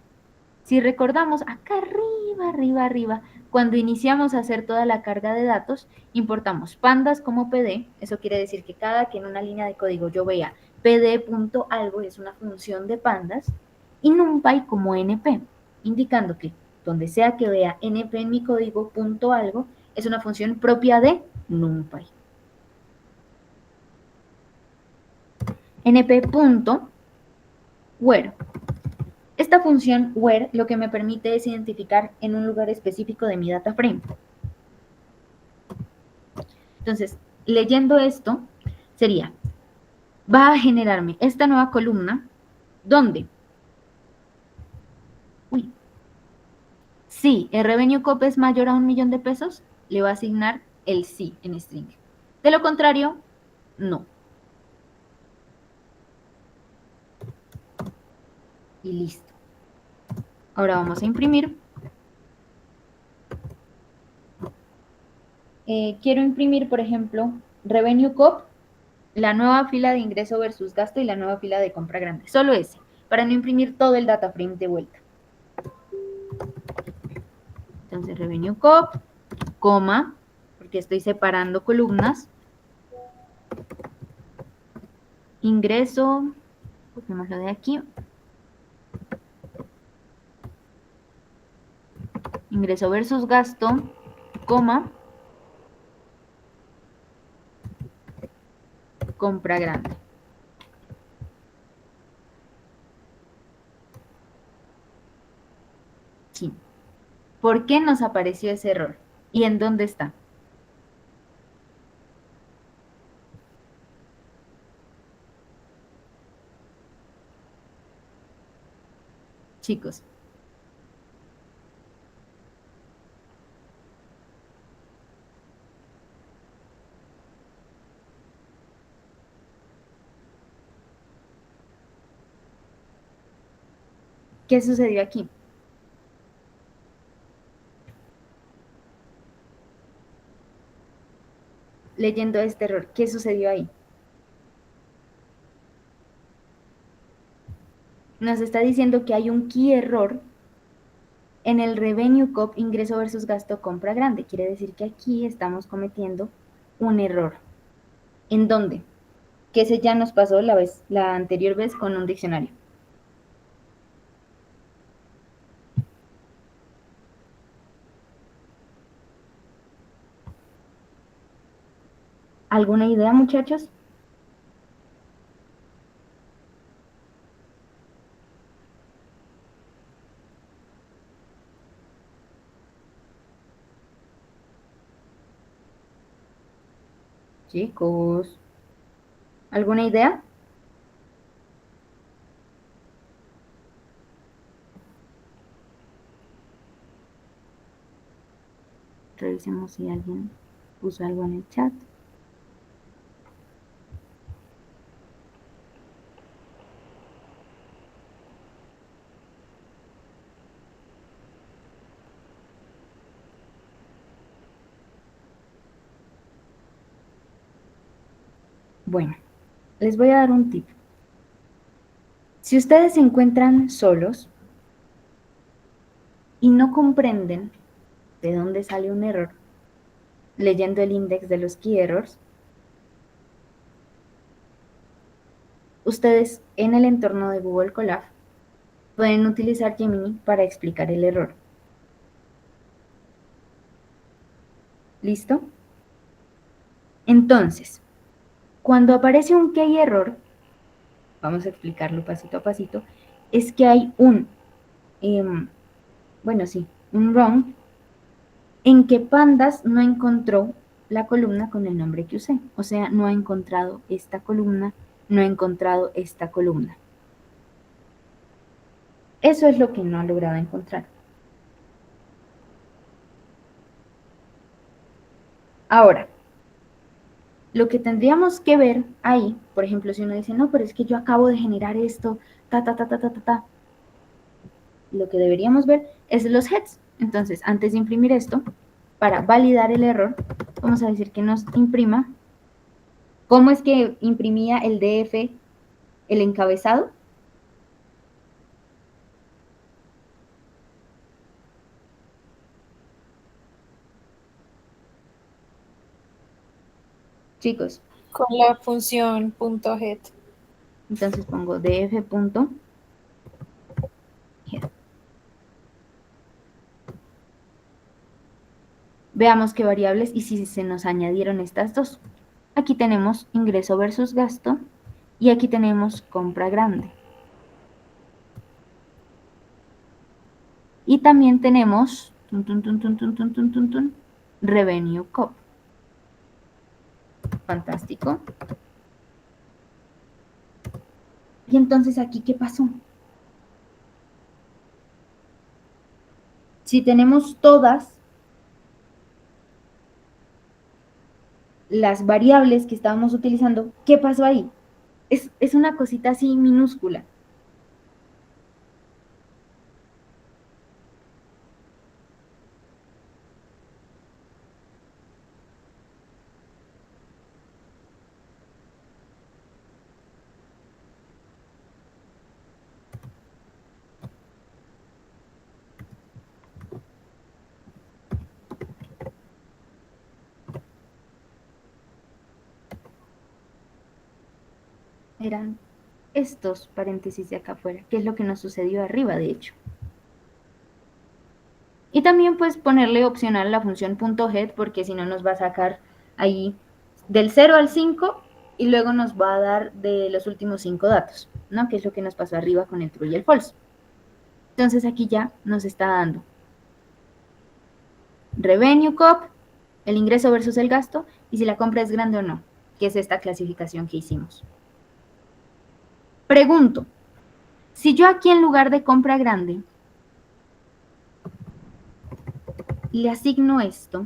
Si recordamos, acá arriba, cuando iniciamos a hacer toda la carga de datos, importamos pandas como PD. Eso quiere decir que cada que en una línea de código yo vea pd.algo es una función de pandas, y NumPy como np, indicando que donde sea que vea np en mi código punto algo, es una función propia de NumPy. np.where. Esta función where lo que me permite es identificar en un lugar específico de mi data frame. Entonces, leyendo esto, sería, va a generarme esta nueva columna donde Si el revenue COP es mayor a 1.000.000 de pesos, le va a asignar el sí en string. De lo contrario, no. Y listo. Ahora vamos a imprimir. Quiero imprimir, por ejemplo, Revenue COP, la nueva fila de ingreso versus gasto y la nueva fila de compra grande. Solo ese, para no imprimir todo el data frame de vuelta. Entonces, Revenue COP, coma, porque estoy separando columnas. Ingreso, copiémoslo de aquí. Ingreso versus gasto, coma, compra grande. Sí. ¿Por qué nos apareció ese error? ¿Y en dónde está? Chicos. ¿Qué sucedió aquí? Leyendo este error, ¿qué sucedió ahí? Nos está diciendo que hay un key error en el Revenue COP ingreso versus gasto compra grande. Quiere decir que aquí estamos cometiendo un error. ¿En dónde? Que ese ya nos pasó la anterior vez con un diccionario. ¿Alguna idea, muchachos? Chicos, ¿alguna idea? Revisemos si alguien puso algo en el chat. Bueno, les voy a dar un tip. Si ustedes se encuentran solos y no comprenden de dónde sale un error, leyendo el index de los key errors, ustedes en el entorno de Google Colab pueden utilizar Gemini para explicar el error. ¿Listo? Entonces, cuando aparece un key error, vamos a explicarlo pasito a pasito, es que hay un wrong en que Pandas no encontró la columna con el nombre que usé. O sea, no ha encontrado esta columna, no ha encontrado esta columna. Eso es lo que no ha logrado encontrar. Ahora, lo que tendríamos que ver ahí, por ejemplo, si uno dice, no, pero es que yo acabo de generar esto, lo que deberíamos ver es los heads. Entonces, antes de imprimir esto, para validar el error, vamos a decir que nos imprima. ¿Cómo es que imprimía el DF el encabezado? Chicos, Con la función .head. entonces pongo df.head. Veamos qué variables y si se nos añadieron estas dos. Aquí tenemos ingreso versus gasto y aquí tenemos compra grande. Y también tenemos Revenue COP. Fantástico. Y entonces aquí, ¿qué pasó? Si tenemos todas las variables que estábamos utilizando, ¿qué pasó ahí? Es una cosita así minúscula. Eran estos paréntesis de acá afuera, que es lo que nos sucedió arriba, de hecho. Y también pues ponerle opcional la función .head, porque si no nos va a sacar ahí del 0 al 5 y luego nos va a dar de los últimos 5 datos, ¿no? Que es lo que nos pasó arriba con el true y el false. Entonces aquí ya nos está dando revenue cop, el ingreso versus el gasto, y si la compra es grande o no, que es esta clasificación que hicimos. Pregunto, si yo aquí en lugar de compra grande le asigno esto,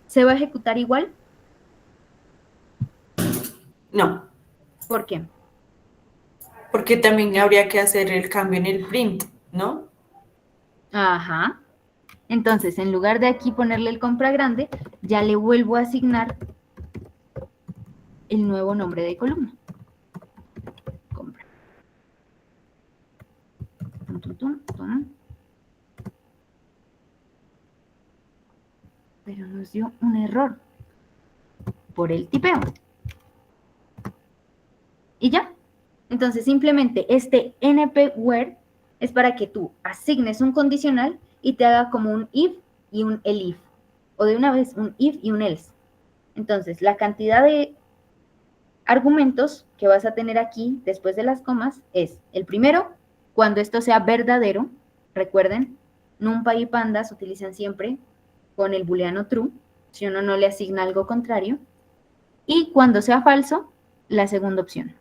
¿se va a ejecutar igual? No, ¿Por qué? porque también habría que hacer el cambio en el print, ¿no? Ajá. Entonces, en lugar de aquí ponerle el compra grande, ya le vuelvo a asignar el nuevo nombre de columna. Compra. Tum, tum, tum, tum. Pero nos dio un error por el tipeo. Y ya. Entonces, simplemente este np-where es para que tú asignes un condicional y te haga como un if y un elif. O de una vez un if y un else. Entonces, la cantidad de argumentos que vas a tener aquí después de las comas es el primero, cuando esto sea verdadero. Recuerden, NumPy y Pandas utilizan siempre con el booleano true, si uno no le asigna algo contrario. Y cuando sea falso, la segunda opción.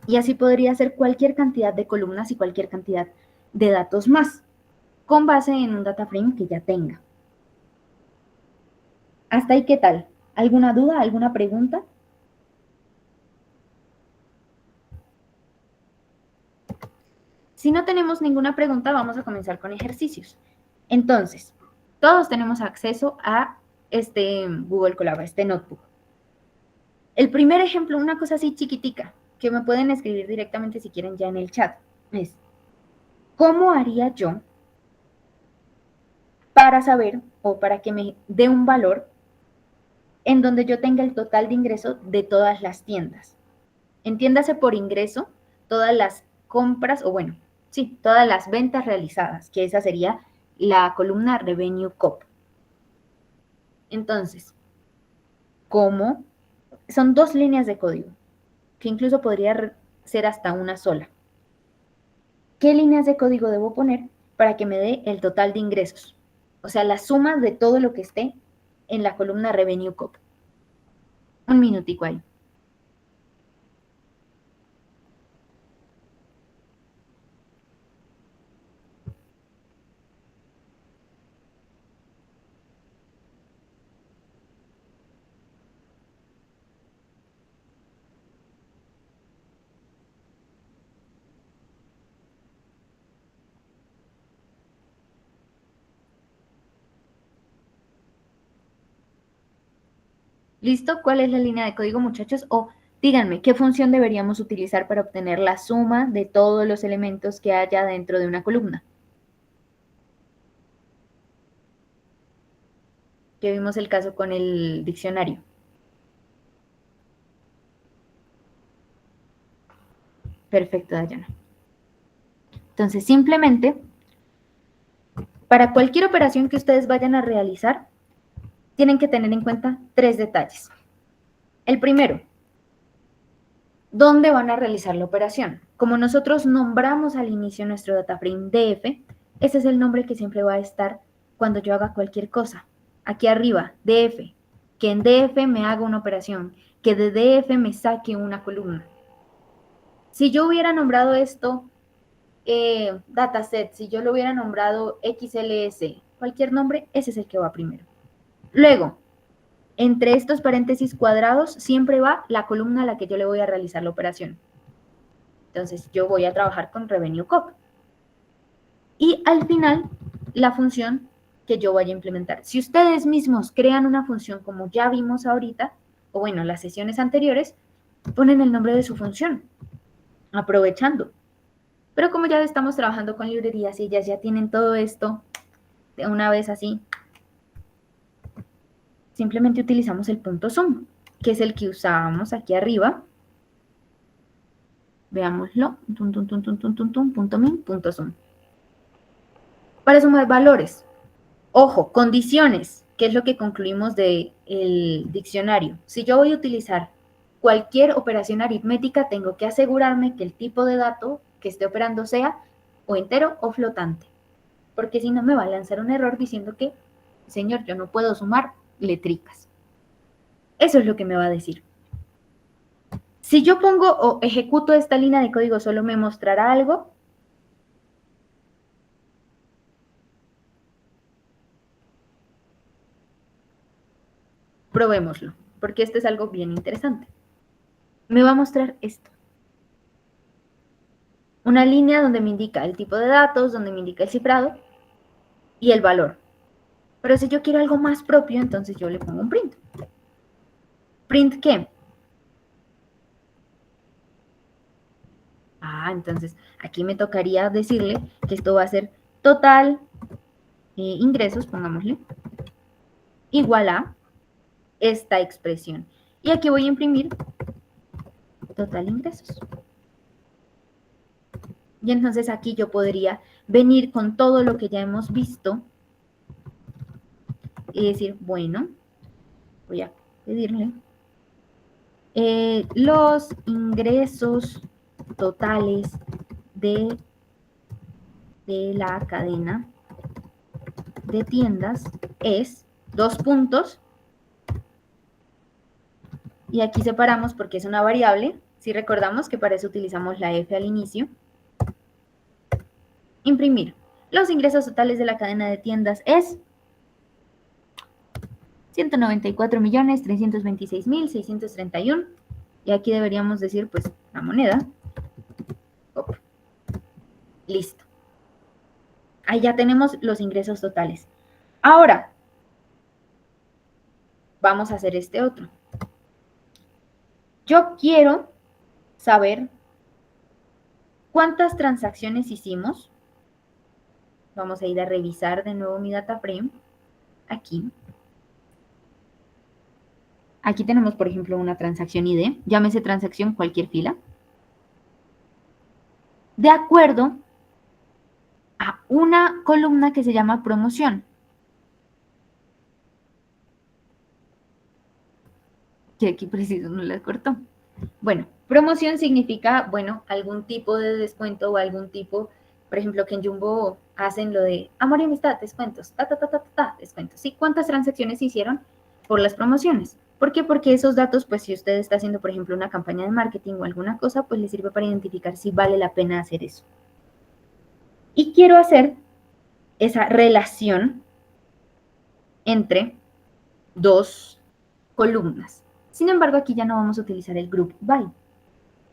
Y así podría ser cualquier cantidad de columnas y cualquier cantidad de datos más, con base en un data frame que ya tenga. ¿Hasta ahí qué tal? ¿Alguna duda? ¿Alguna pregunta? Si no tenemos ninguna pregunta, vamos a comenzar con ejercicios. Entonces, todos tenemos acceso a este Google Colab, a este notebook. El primer ejemplo, una cosa así chiquitica, que me pueden escribir directamente si quieren ya en el chat, es ¿cómo haría yo para saber o para que me dé un valor en donde yo tenga el total de ingreso de todas las tiendas? Entiéndase por ingreso todas las compras, o bueno, sí, todas las ventas realizadas, que esa sería la columna Revenue Cop. Entonces, ¿cómo? Son 2 líneas de código, que incluso podría ser hasta una sola. ¿Qué líneas de código debo poner para que me dé el total de ingresos? O sea, la suma de todo lo que esté en la columna Revenue Cop. Un minutico ahí. ¿Listo? ¿Cuál es la línea de código, muchachos? O díganme, ¿qué función deberíamos utilizar para obtener la suma de todos los elementos que haya dentro de una columna? Que vimos el caso con el diccionario. Perfecto, Dayana. Entonces, simplemente, para cualquier operación que ustedes vayan a realizar, tienen que tener en cuenta 3 detalles. El primero, ¿dónde van a realizar la operación? Como nosotros nombramos al inicio nuestro data frame DF, ese es el nombre que siempre va a estar cuando yo haga cualquier cosa. aquí arriba, DF, que en DF me haga una operación, que de DF me saque una columna. Si yo hubiera nombrado esto dataset, si yo lo hubiera nombrado XLS, cualquier nombre, ese es el que va primero. Luego, entre estos paréntesis cuadrados siempre va la columna a la que yo le voy a realizar la operación. Entonces, yo voy a trabajar con Revenue Cop. Y al final, la función que yo vaya a implementar. Si ustedes mismos crean una función como ya vimos ahorita, o bueno, las sesiones anteriores, ponen el nombre de su función, aprovechando. Pero como ya estamos trabajando con librerías y ellas ya tienen todo esto de una vez así, simplemente utilizamos el punto sum, que es el que usábamos aquí arriba. Veámoslo, punto min, punto sum. Para sumar valores, ojo, condiciones, que es lo que concluimos del diccionario. Si yo voy a utilizar cualquier operación aritmética, tengo que asegurarme que el tipo de dato que esté operando sea o entero o flotante, porque si no me va a lanzar un error diciendo que, señor, yo no puedo sumar letricas. Eso es lo que me va a decir. Si yo pongo o ejecuto esta línea de código, ¿solo me mostrará algo? Probémoslo, porque esto es algo bien interesante. Me va a mostrar esto. Una línea donde me indica el tipo de datos, donde me indica el cifrado y el valor. Pero si yo quiero algo más propio, entonces yo le pongo un print. ¿Print qué? Entonces aquí me tocaría decirle que esto va a ser total ingresos, pongámosle, igual a esta expresión. Y aquí voy a imprimir total ingresos. Y entonces aquí yo podría venir con todo lo que ya hemos visto y decir, bueno, voy a pedirle los ingresos totales de la cadena de tiendas es 2 puntos. Y aquí separamos porque es una variable. Si recordamos que para eso utilizamos la F al inicio. Imprimir. Los ingresos totales de la cadena de tiendas es 194.326.631. Y aquí deberíamos decir, pues, la moneda. Listo. Ahí ya tenemos los ingresos totales. Ahora, vamos a hacer este otro. Yo quiero saber cuántas transacciones hicimos. Vamos a ir a revisar de nuevo mi data frame. Aquí. Aquí tenemos, por ejemplo, una transacción ID. Llámese transacción cualquier fila. De acuerdo a una columna que se llama promoción. Que aquí preciso no la cortó. Bueno, promoción significa, bueno, algún tipo de descuento o algún tipo, por ejemplo, que en Jumbo hacen lo de amor y amistad, descuentos, descuentos. ¿Sí? ¿Cuántas transacciones se hicieron por las promociones? ¿Por qué? Porque esos datos, pues si usted está haciendo, por ejemplo, una campaña de marketing o alguna cosa, pues le sirve para identificar si vale la pena hacer eso. Y quiero hacer esa relación entre dos columnas. Sin embargo, aquí ya no vamos a utilizar el group by.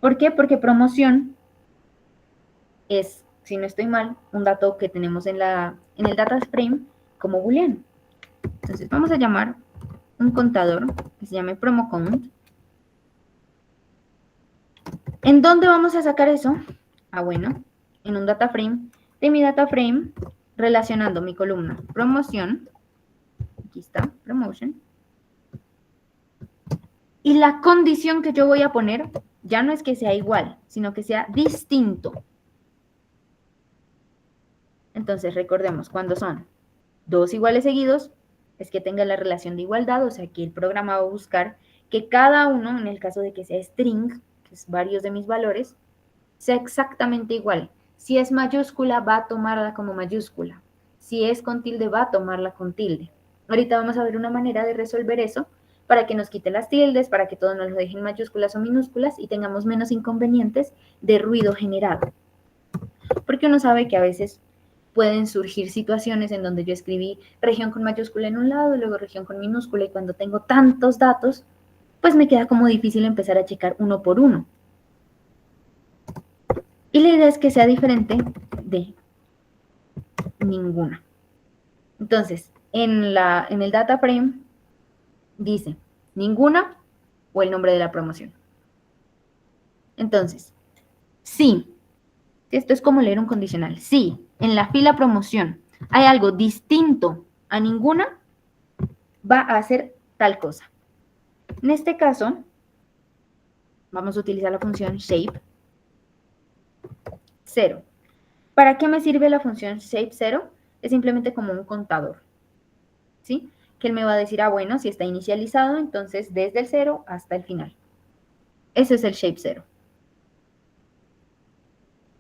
¿Por qué? Porque promoción es, si no estoy mal, un dato que tenemos en el data frame como booleano. Entonces vamos a llamar un contador que se llame promocount. ¿En dónde vamos a sacar eso? Bueno, en un data frame. De mi data frame, relacionando mi columna promoción. Aquí está, promotion. Y la condición que yo voy a poner ya no es que sea igual, sino que sea distinto. Entonces, recordemos, cuando son dos iguales seguidos, es que tenga la relación de igualdad, o sea, que el programa va a buscar que cada uno, en el caso de que sea string, que es varios de mis valores, sea exactamente igual. Si es mayúscula, va a tomarla como mayúscula. Si es con tilde, va a tomarla con tilde. Ahorita vamos a ver una manera de resolver eso para que nos quite las tildes, para que todo nos lo dejen mayúsculas o minúsculas y tengamos menos inconvenientes de ruido generado. Porque uno sabe que a veces pueden surgir situaciones en donde yo escribí región con mayúscula en un lado, luego región con minúscula, y cuando tengo tantos datos, pues me queda como difícil empezar a checar uno por uno. Y la idea es que sea diferente de ninguna. Entonces, en el data frame dice ninguna o el nombre de la promoción. Entonces, sí, esto es como leer un condicional. Si en la fila promoción hay algo distinto a ninguna, va a hacer tal cosa. En este caso, vamos a utilizar la función shape 0. ¿Para qué me sirve la función shape 0? Es simplemente como un contador, ¿sí? Que él me va a decir, bueno, si está inicializado, entonces desde el 0 hasta el final. Ese es el shape 0.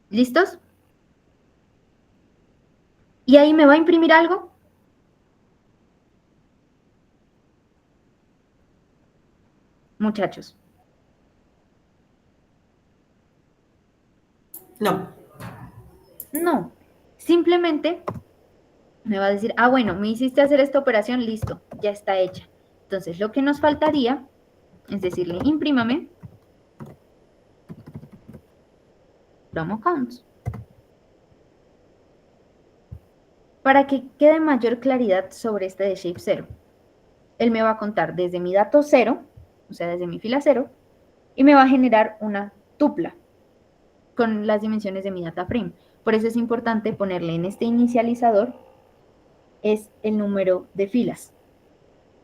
¿Listos? ¿Y ahí me va a imprimir algo? Muchachos. No. No. Simplemente me va a decir, bueno, me hiciste hacer esta operación, listo, ya está hecha. Entonces, lo que nos faltaría es decirle, imprímame promo counts. Para que quede mayor claridad sobre este de shape 0. Él me va a contar desde mi dato 0, o sea, desde mi fila 0, y me va a generar una tupla con las dimensiones de mi data frame. Por eso es importante ponerle en este inicializador es el número de filas,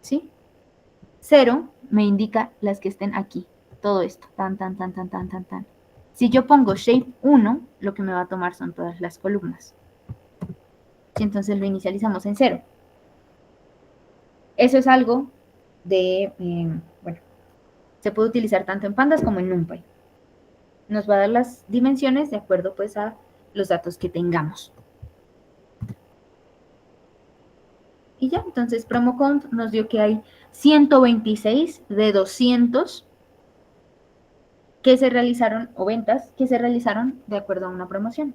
¿sí? 0 me indica las que estén aquí, todo esto, tan. Si yo pongo shape 1, lo que me va a tomar son todas las columnas. Y entonces lo inicializamos en 0. Eso es algo de, bueno, se puede utilizar tanto en Pandas como en NumPy. Nos va a dar las dimensiones de acuerdo pues a los datos que tengamos. Y ya, entonces PromoCount nos dio que hay 126 de 200 que se realizaron, o ventas que se realizaron de acuerdo a una promoción.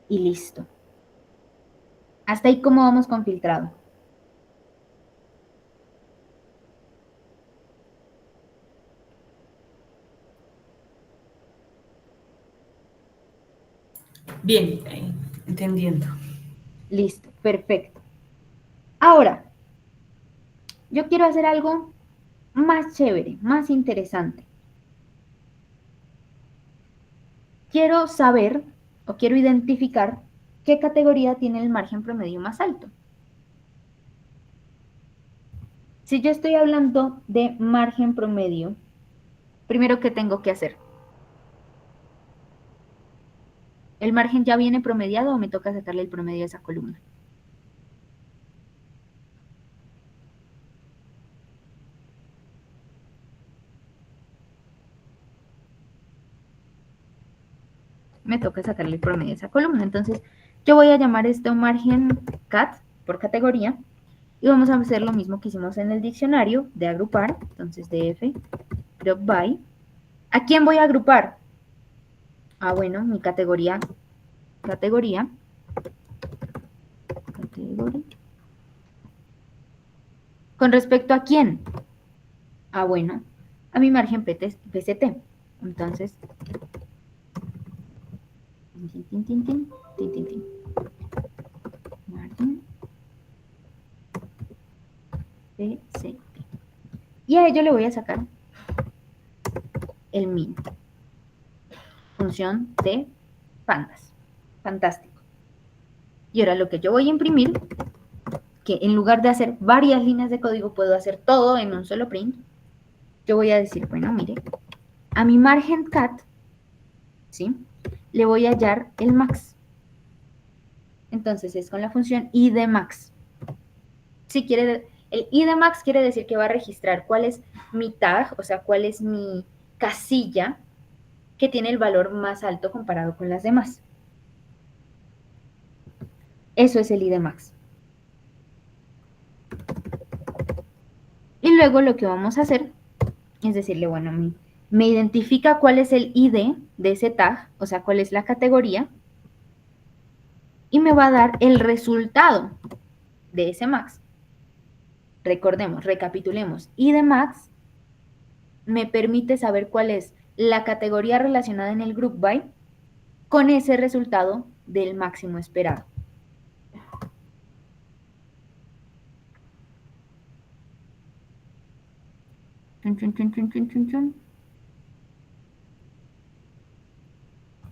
Y listo. Hasta ahí, ¿cómo vamos con filtrado? Bien, entendiendo. Listo, perfecto. Ahora, yo quiero hacer algo más chévere, más interesante. Quiero saber o quiero identificar qué categoría tiene el margen promedio más alto. Si yo estoy hablando de margen promedio, primero, ¿qué tengo que hacer? ¿El margen ya viene promediado o me toca sacarle el promedio a esa columna? Me toca sacarle el promedio a esa columna. Entonces, yo voy a llamar esto margen cat por categoría y vamos a hacer lo mismo que hicimos en el diccionario de agrupar. Entonces, df group by. ¿A quién voy a agrupar? Bueno, mi categoría. ¿Con respecto a quién? Bueno, a mi margen PCT. Entonces, margen PCT. Y a ello le voy a sacar el min. Función de pandas. Fantástico. Y ahora lo que yo voy a imprimir, que en lugar de hacer varias líneas de código, puedo hacer todo en un solo print. Yo voy a decir, bueno, mire, a mi margen cat, ¿sí? Le voy a hallar el max. Entonces es con la función idmax. Si quiere, el idmax quiere decir que va a registrar cuál es mi tag, o sea, cuál es mi casilla que tiene el valor más alto comparado con las demás. Eso es el idmax. luego lo que vamos a hacer es decirle, bueno, me identifica cuál es el ID de ese tag, o sea, cuál es la categoría, y me va a dar el resultado de ese max. Recordemos, recapitulemos, ID max me permite saber cuál es la categoría relacionada en el group by con ese resultado del máximo esperado. Chun, chun, chun, chun, chun, chun, chun.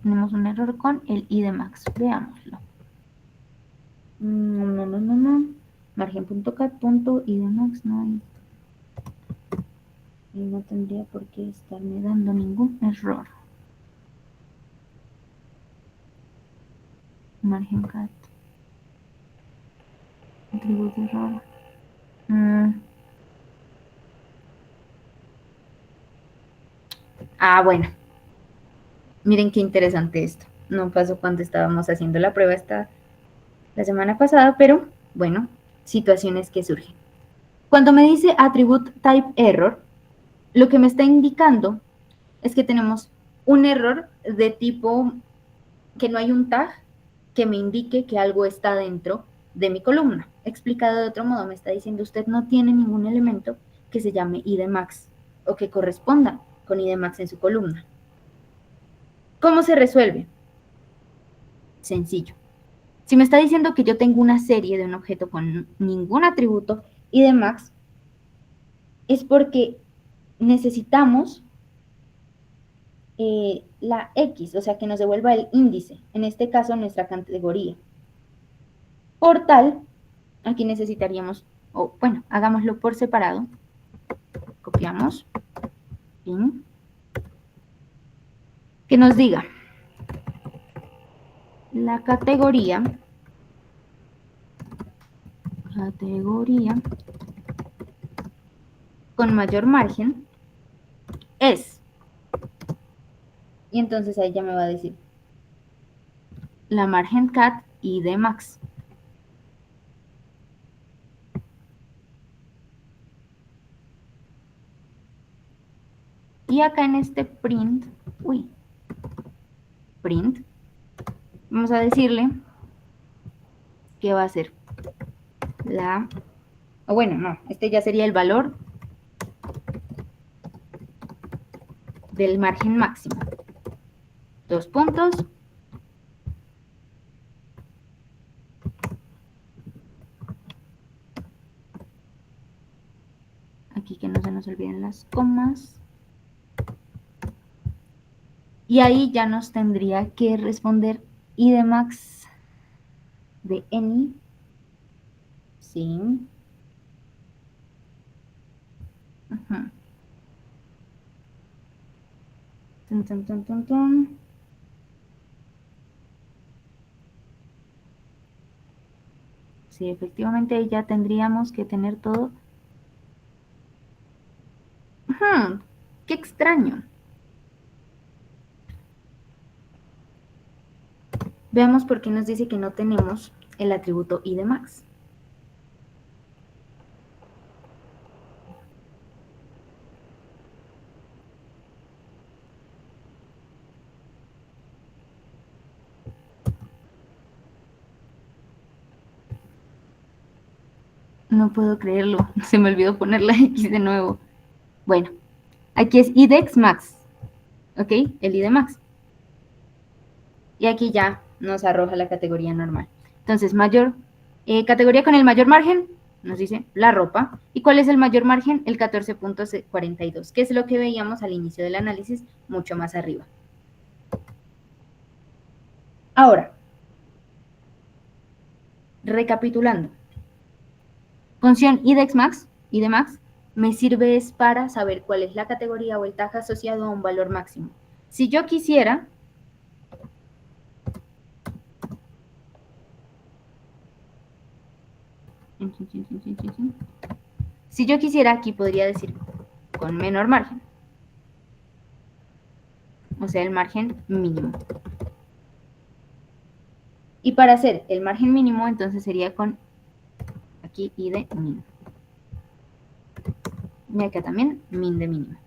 Tenemos un error con el ID max. Veámoslo. No. Margen.cat.id max no hay. Y no tendría por qué estarme dando ningún error. Margen cat. Atributo error. Bueno. Miren qué interesante esto. No pasó cuando estábamos haciendo la prueba la semana pasada, pero bueno, situaciones que surgen. Cuando me dice attribute type error, lo que me está indicando es que tenemos un error de tipo que no hay un tag que me indique que algo está dentro de mi columna. Explicado de otro modo, me está diciendo usted no tiene ningún elemento que se llame ID max o que corresponda con ID max en su columna. ¿Cómo se resuelve? Sencillo. Si me está diciendo que yo tengo una serie de un objeto con ningún atributo ID max, es porque necesitamos la X, o sea, que nos devuelva el índice, en este caso nuestra categoría. Por tal, aquí necesitaríamos, bueno, hagámoslo por separado. Copiamos. Fin. Que nos diga la categoría con mayor margen es. Y entonces ahí ya me va a decir la margen cat ID max. Y acá en este print, vamos a decirle que va a ser este ya sería el valor del margen máximo. 2 puntos. Aquí que no se nos olviden las comas. Y ahí ya nos tendría que responder ID max de any. Sí. Sí, efectivamente ahí ya tendríamos que tener todo. Qué extraño. Veamos por qué nos dice que no tenemos el atributo ID max. No puedo creerlo, se me olvidó poner la X de nuevo. Bueno, aquí es IDEX max, ¿ok? El ID max. Y aquí ya nos arroja la categoría normal. Entonces, categoría con el mayor margen, nos dice la ropa. ¿Y cuál es el mayor margen? El 14.42, que es lo que veíamos al inicio del análisis, mucho más arriba. Ahora, recapitulando. Función IDEX max, ID max, me sirve es para saber cuál es la categoría o el tag asociado a un valor máximo. Si yo quisiera, aquí podría decir con menor margen, o sea, el margen mínimo. Y para hacer el margen mínimo, entonces sería con aquí ID mínimo. Y acá también min de mínima.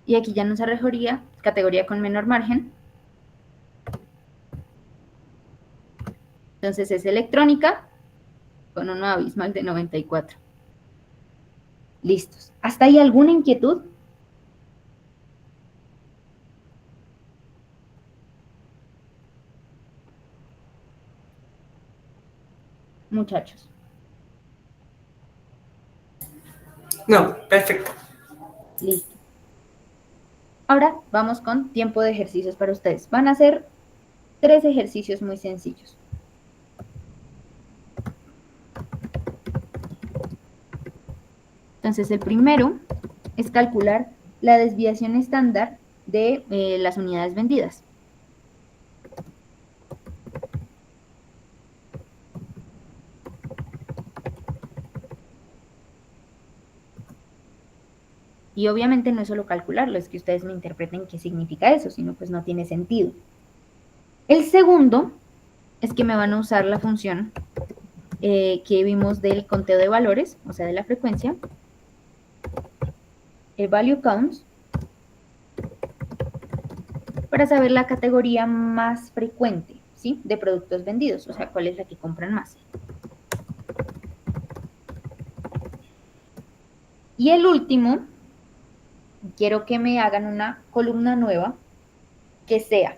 Y aquí ya nos arrojaría categoría con menor margen. Entonces es electrónica con uno abismal de 94. Listos. ¿Hasta ahí alguna inquietud? Muchachos. No, perfecto. Listo. Ahora vamos con tiempo de ejercicios para ustedes. Van a hacer 3 ejercicios muy sencillos. Entonces, el primero es calcular la desviación estándar de las unidades vendidas. Y obviamente no es solo calcularlo, es que ustedes me interpreten qué significa eso, sino pues no tiene sentido. El segundo es que me van a usar la función que vimos del conteo de valores, o sea, de la frecuencia, el value counts, para saber la categoría más frecuente, ¿sí? De productos vendidos, o sea, cuál es la que compran más. Y el último, quiero que me hagan una columna nueva que sea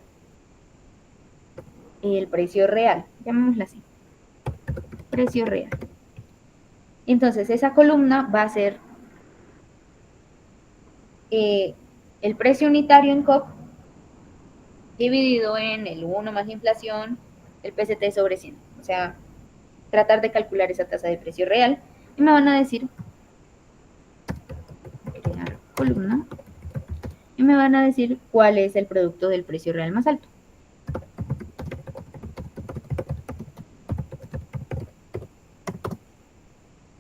el precio real, llamémosla así, precio real. Entonces, esa columna va a ser el precio unitario en COP dividido en el 1 más la inflación, el PCT sobre 100. O sea, tratar de calcular esa tasa de precio real. Y me van a decir, crear columna, y me van a decir cuál es el producto del precio real más alto.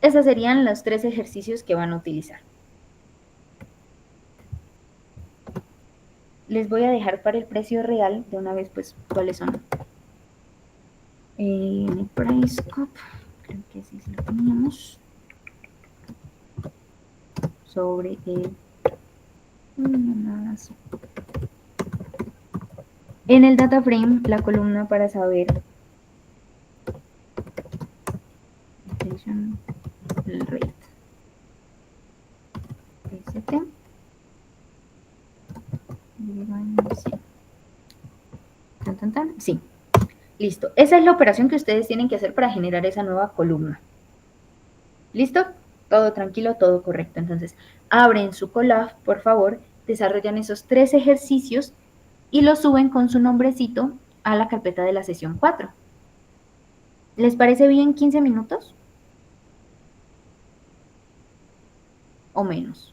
Esos serían los 3 ejercicios que van a utilizar. Les voy a dejar para el precio real de una vez, pues, cuáles son. Price Cup, creo que sí se lo teníamos. Sobre el... En el data frame, la columna para saber el rate. ST. Sí, listo. Esa es la operación que ustedes tienen que hacer para generar esa nueva columna. ¿Listo? Todo tranquilo, todo correcto. Entonces, abren su Colab, por favor, desarrollan esos 3 ejercicios y los suben con su nombrecito a la carpeta de la sesión 4. ¿Les parece bien 15 minutos? ¿O menos?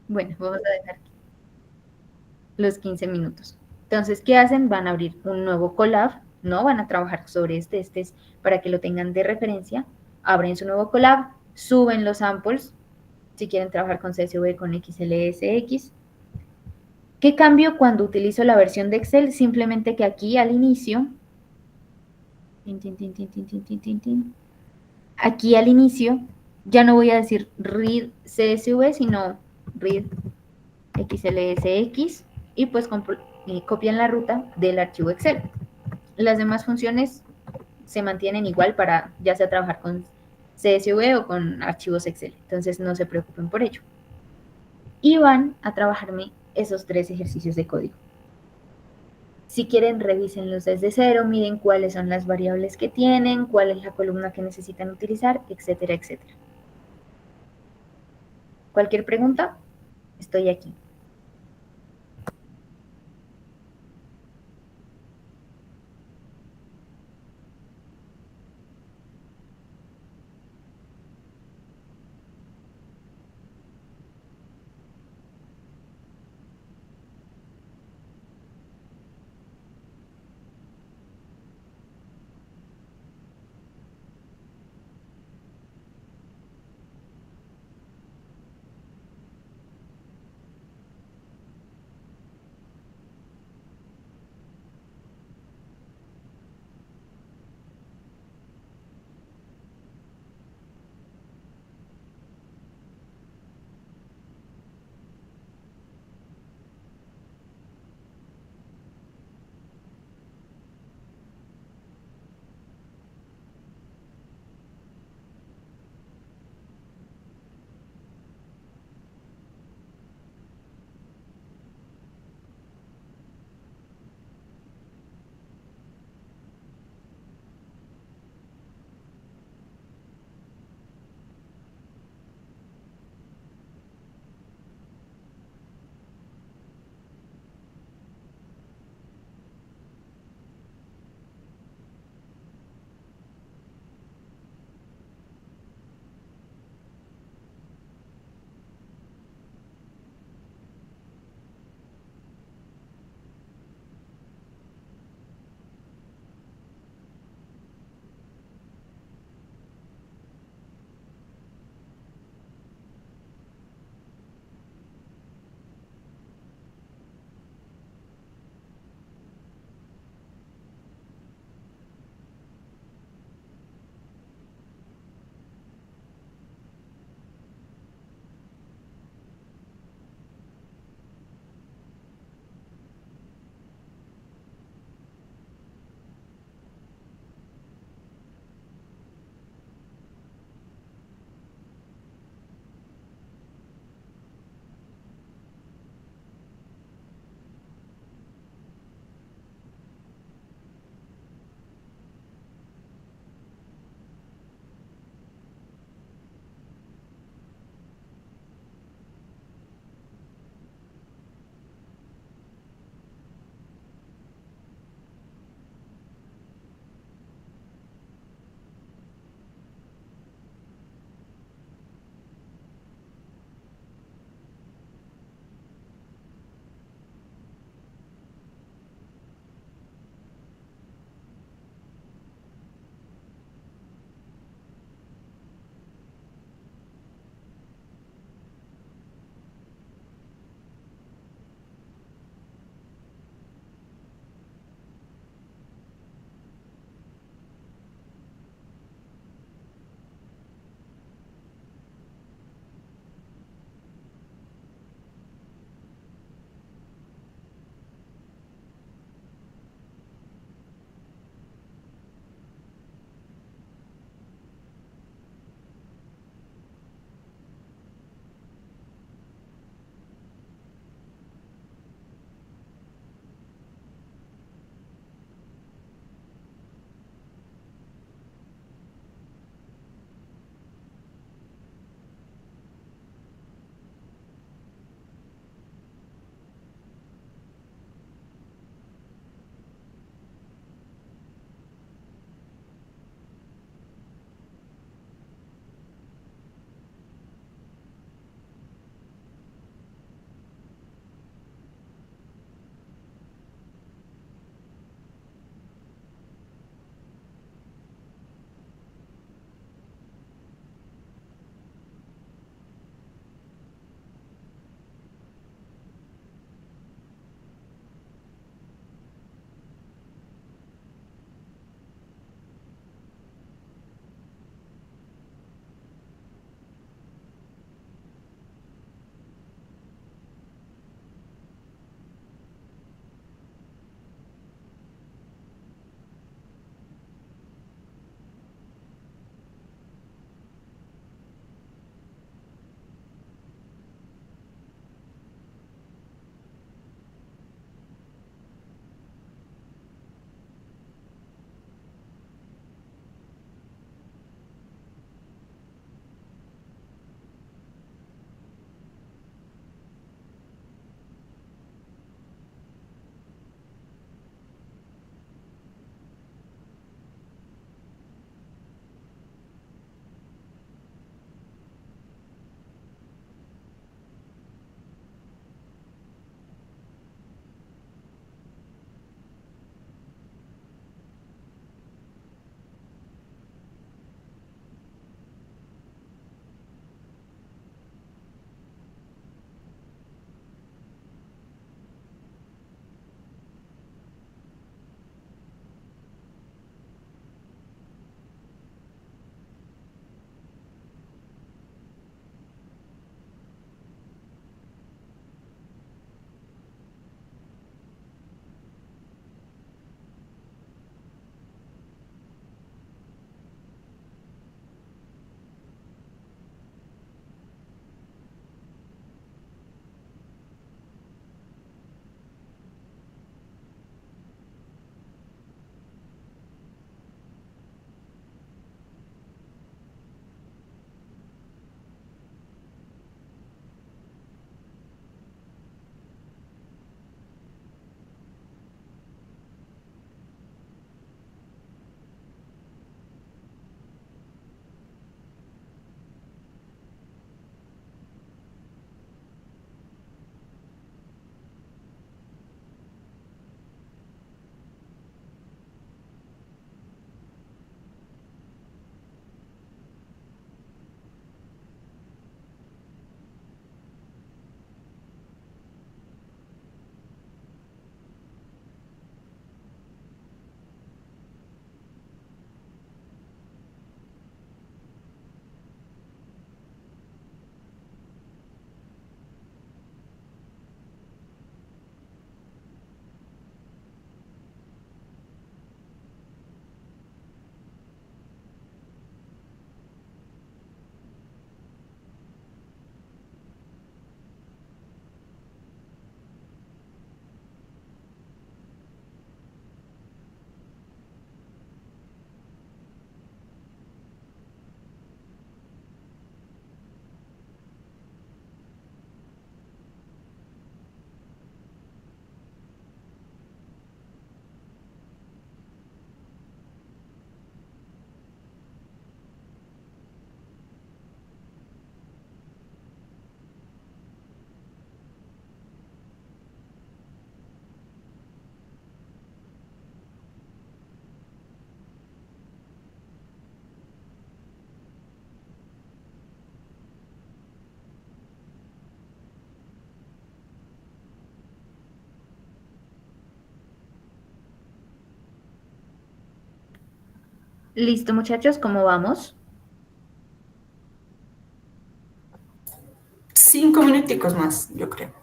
Bueno, vamos a dejar los 15 minutos. Entonces, ¿qué hacen? Van a abrir un nuevo Colab, ¿no? Van a trabajar sobre este es para que lo tengan de referencia. Abren su nuevo Colab, suben los samples, si quieren trabajar con CSV, con XLSX. ¿Qué cambio cuando utilizo la versión de Excel? Simplemente que aquí al inicio, aquí al inicio, ya no voy a decir read CSV, sino read XLSX y pues copian la ruta del archivo Excel. Las demás funciones se mantienen igual para ya sea trabajar con CSV o con archivos Excel. Entonces no se preocupen por ello. Y van a trabajarme esos 3 ejercicios de código. Si quieren, revísenlos desde cero, miren cuáles son las variables que tienen, cuál es la columna que necesitan utilizar, etcétera, etcétera. Cualquier pregunta, estoy aquí. Listo, muchachos, ¿cómo vamos? 5 minuticos más, yo creo.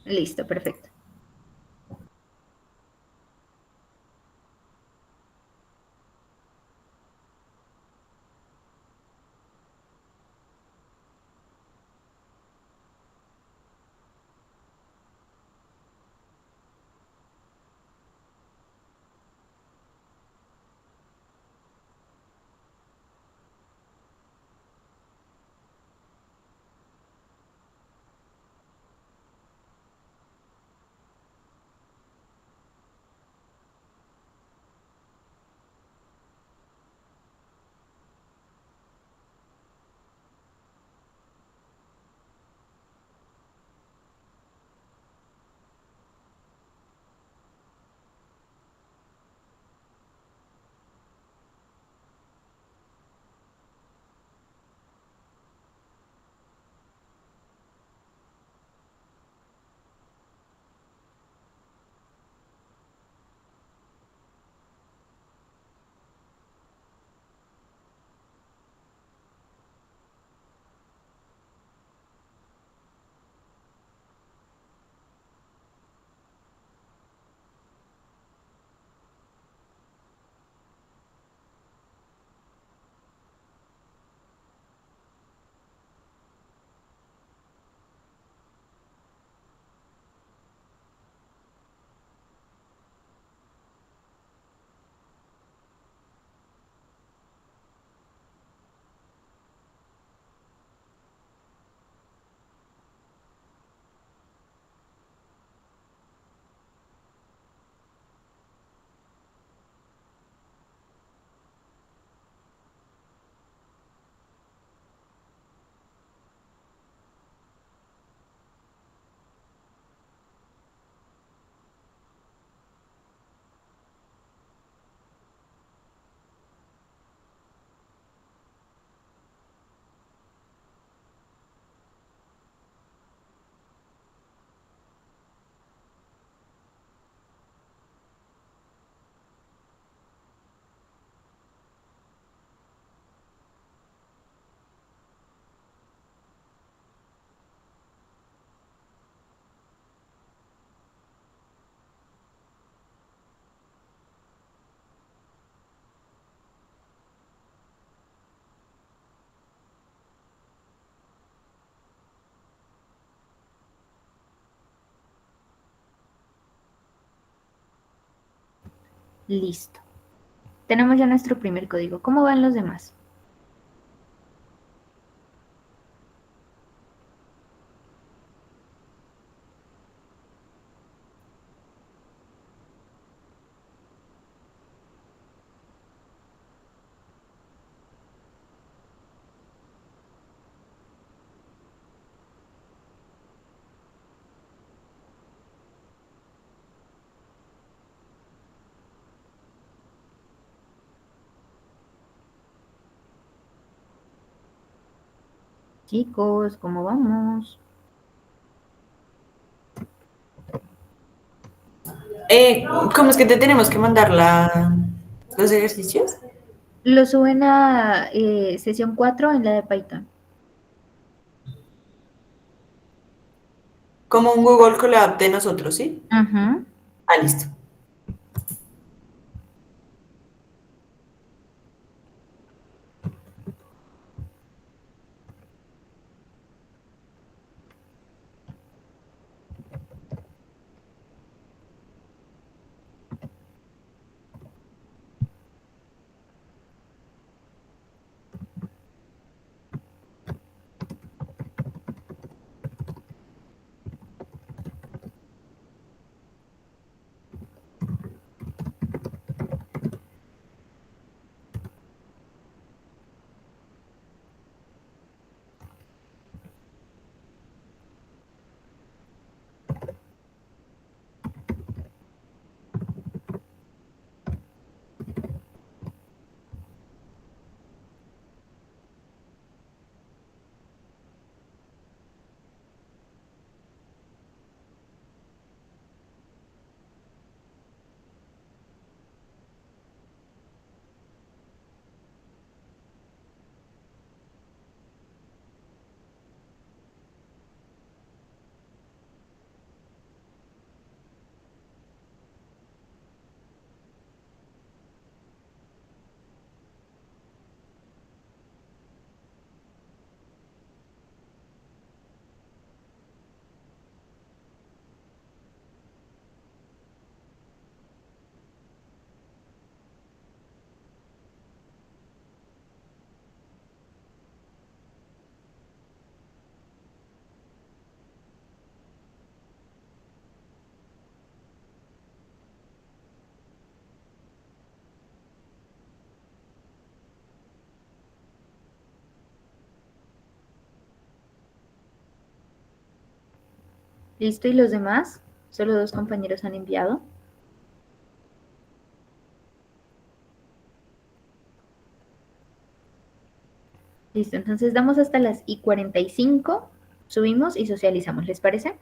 Listo, perfecto. Listo. Tenemos ya nuestro primer código. ¿Cómo van los demás? Chicos, ¿cómo vamos? ¿Cómo es que te tenemos que mandar los ejercicios? Lo suben a sesión 4 en la de Python. Como un Google Colab de nosotros, ¿sí? Ajá. Ah, listo. Listo, ¿y los demás? Solo 2 compañeros han enviado. Listo, entonces damos hasta las y 45, subimos y socializamos, ¿les parece?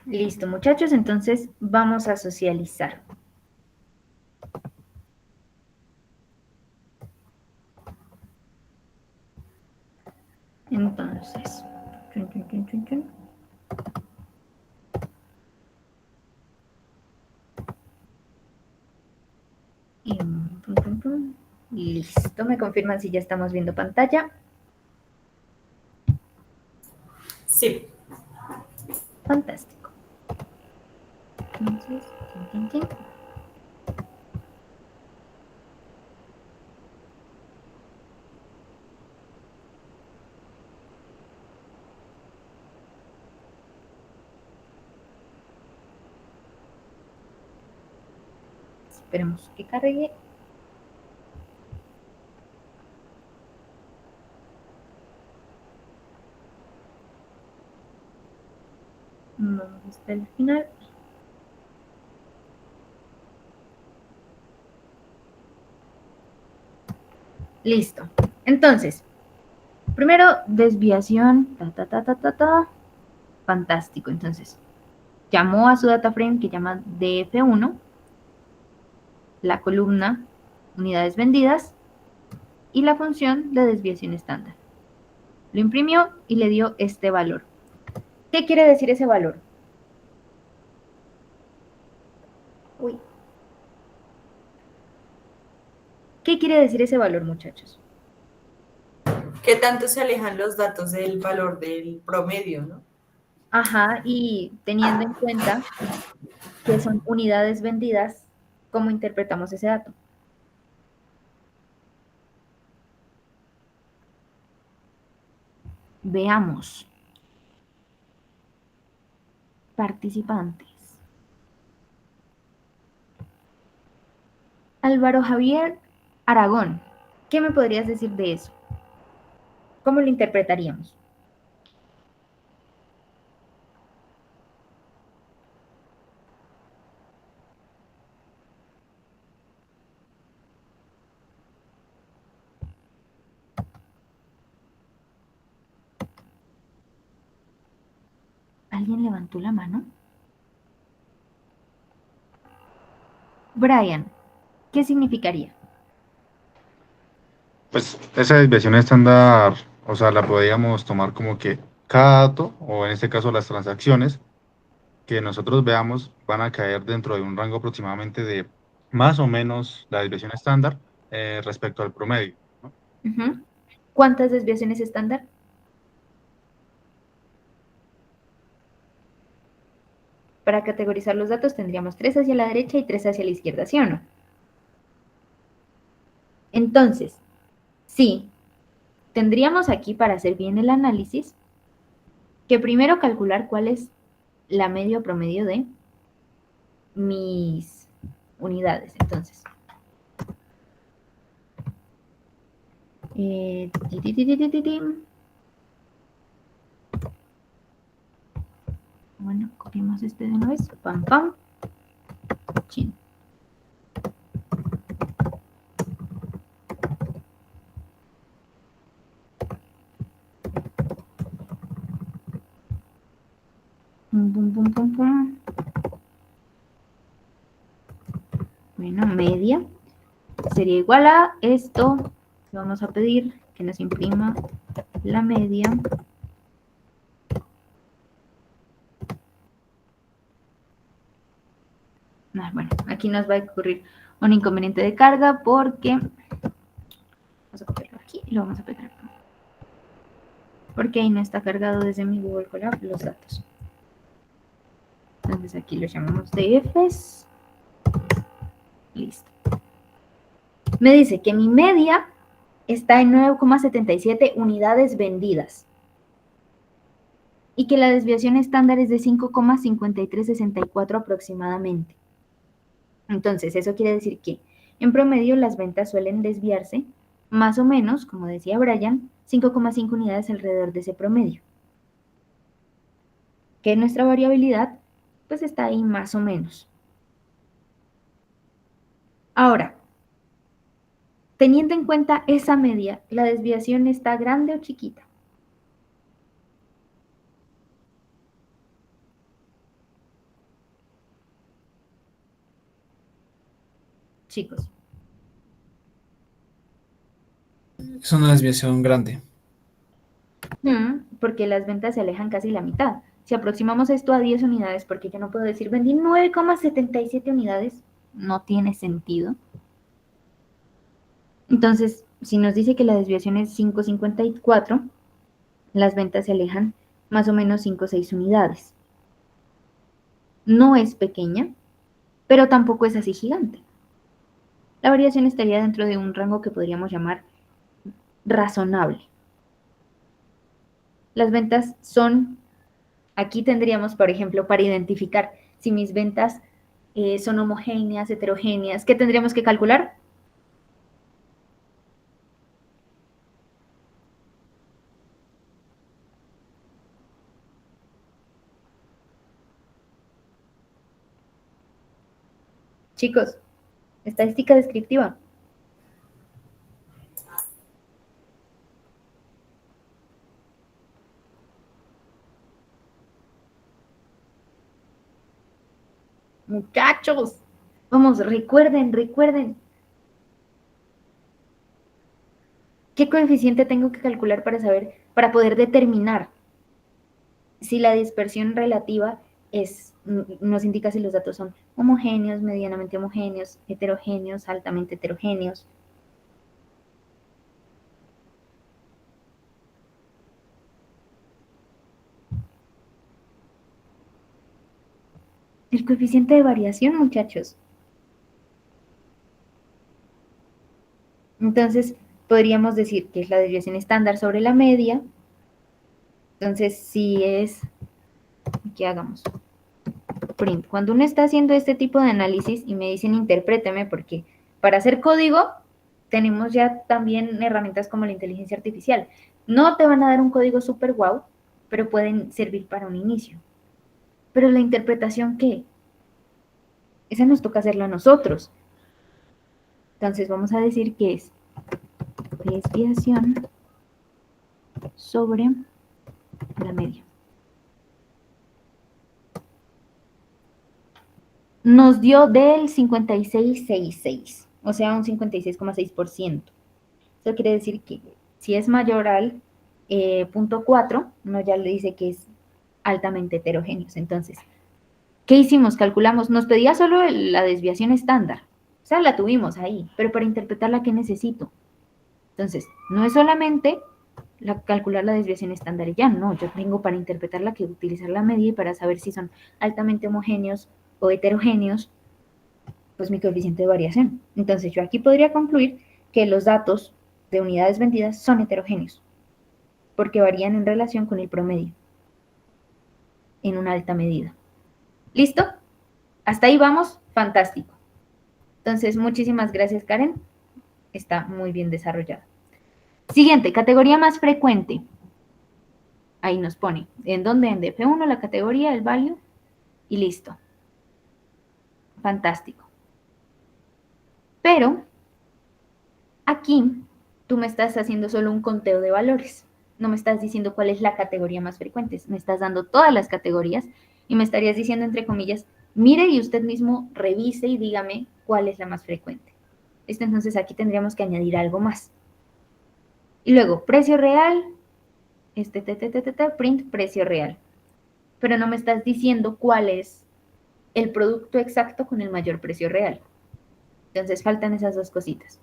Listo, muchachos, entonces vamos a socializar. Entonces, chun, chun, chun, chun, chun. Y pum, pum, pum. Listo, me confirman si ya estamos viendo pantalla. Sí. Fantástico. Entonces, tin, tin, tin. Esperemos que cargue. Vamos hasta el final. Listo. Entonces, primero desviación. Ta, ta, ta, ta, ta, ta. Fantástico. Entonces, llamó a su data frame que llama df1. La columna unidades vendidas, y la función de desviación estándar. Lo imprimió y le dio este valor. ¿Qué quiere decir ese valor? Uy. ¿Qué quiere decir ese valor, muchachos? ¿Qué tanto se alejan los datos del valor del promedio, no? Ajá, y teniendo en cuenta que son unidades vendidas, ¿cómo interpretamos ese dato? Veamos. Participantes. Álvaro Javier Aragón, ¿qué me podrías decir de eso? ¿Cómo lo interpretaríamos? ¿Alguien levantó la mano? Brian, ¿qué significaría? Pues esa desviación estándar, o sea, la podríamos tomar como que cada dato, o en este caso las transacciones, que nosotros veamos van a caer dentro de un rango aproximadamente de más o menos la desviación estándar respecto al promedio, ¿no? Ujú. ¿Cuántas desviaciones estándar? Para categorizar los datos tendríamos 3 hacia la derecha y 3 hacia la izquierda, ¿sí o no? Entonces, sí, tendríamos aquí para hacer bien el análisis que primero calcular cuál es la media o promedio de mis unidades. Entonces, ti, ti, ti, ti, ti, ti, ti. Bueno, copiamos este de una vez. Pam, pam. Chin. Pum, pum, pum, pum, pum. Bueno, media sería igual a esto. Vamos a pedir que nos imprima la media. Bueno, aquí nos va a ocurrir un inconveniente de carga porque vamos a copiarlo aquí y lo vamos a pegar acá. Porque ahí no está cargado desde mi Google Colab los datos. Entonces aquí los llamamos DFs. Listo. Me dice que mi media está en 9,77 unidades vendidas y que la desviación estándar es de 5,5364 aproximadamente. Entonces, eso quiere decir que en promedio las ventas suelen desviarse más o menos, como decía Brian, 5,5 unidades alrededor de ese promedio. Que nuestra variabilidad pues está ahí más o menos. Ahora, teniendo en cuenta esa media, ¿la desviación está grande o chiquita? Chicos, Es una desviación grande. porque las ventas se alejan casi la mitad. Si aproximamos esto a 10 unidades, porque yo no puedo decir vendí 9,77 unidades, no tiene sentido. Entonces, si nos dice que la desviación es 5,54, las ventas se alejan más o menos 5 o 6 unidades. No es pequeña, pero tampoco es así gigante. La variación estaría dentro de un rango que podríamos llamar razonable. Las ventas son, aquí tendríamos, por ejemplo, para identificar si mis ventas son homogéneas, heterogéneas, ¿qué tendríamos que calcular? Chicos, estadística descriptiva. Muchachos, vamos, recuerden. ¿Qué coeficiente tengo que calcular para poder determinar si la dispersión relativa nos indica si los datos son homogéneos, medianamente homogéneos, heterogéneos, altamente heterogéneos? El coeficiente de variación, muchachos. Entonces, podríamos decir que es la desviación estándar sobre la media. Entonces, si es, ¿qué hagamos? Print. Cuando uno está haciendo este tipo de análisis y me dicen interpréteme, porque para hacer código tenemos ya también herramientas como la inteligencia artificial. No te van a dar un código súper guau, pero pueden servir para un inicio. Pero la interpretación, ¿qué? Esa nos toca hacerla a nosotros. Entonces vamos a decir que es desviación sobre la media. Nos dio del 56,66, o sea, un 56,6%. Eso quiere decir que si es mayor al 0.4, uno ya le dice que es altamente heterogéneo. Entonces, ¿qué hicimos? Calculamos, nos pedía solo la desviación estándar, o sea, la tuvimos ahí, pero para interpretarla, ¿qué necesito? Entonces, no es solamente calcular la desviación estándar y ya, no, yo tengo para interpretarla que utilizar la media y para saber si son altamente homogéneos o heterogéneos, pues mi coeficiente de variación. Entonces, yo aquí podría concluir que los datos de unidades vendidas son heterogéneos, porque varían en relación con el promedio, en una alta medida. ¿Listo? Hasta ahí vamos, fantástico. Entonces, muchísimas gracias, Karen. Está muy bien desarrollado. Siguiente, categoría más frecuente. Ahí nos pone, ¿en dónde? En DF1, la categoría, el value, y listo. Fantástico. Pero, aquí, tú me estás haciendo solo un conteo de valores. No me estás diciendo cuál es la categoría más frecuente. Me estás dando todas las categorías y me estarías diciendo, entre comillas, mire y usted mismo revise y dígame cuál es la más frecuente. Entonces, aquí tendríamos que añadir algo más. Y luego, precio real, print precio real. Pero no me estás diciendo cuál es el producto exacto con el mayor precio real. Entonces faltan esas dos cositas.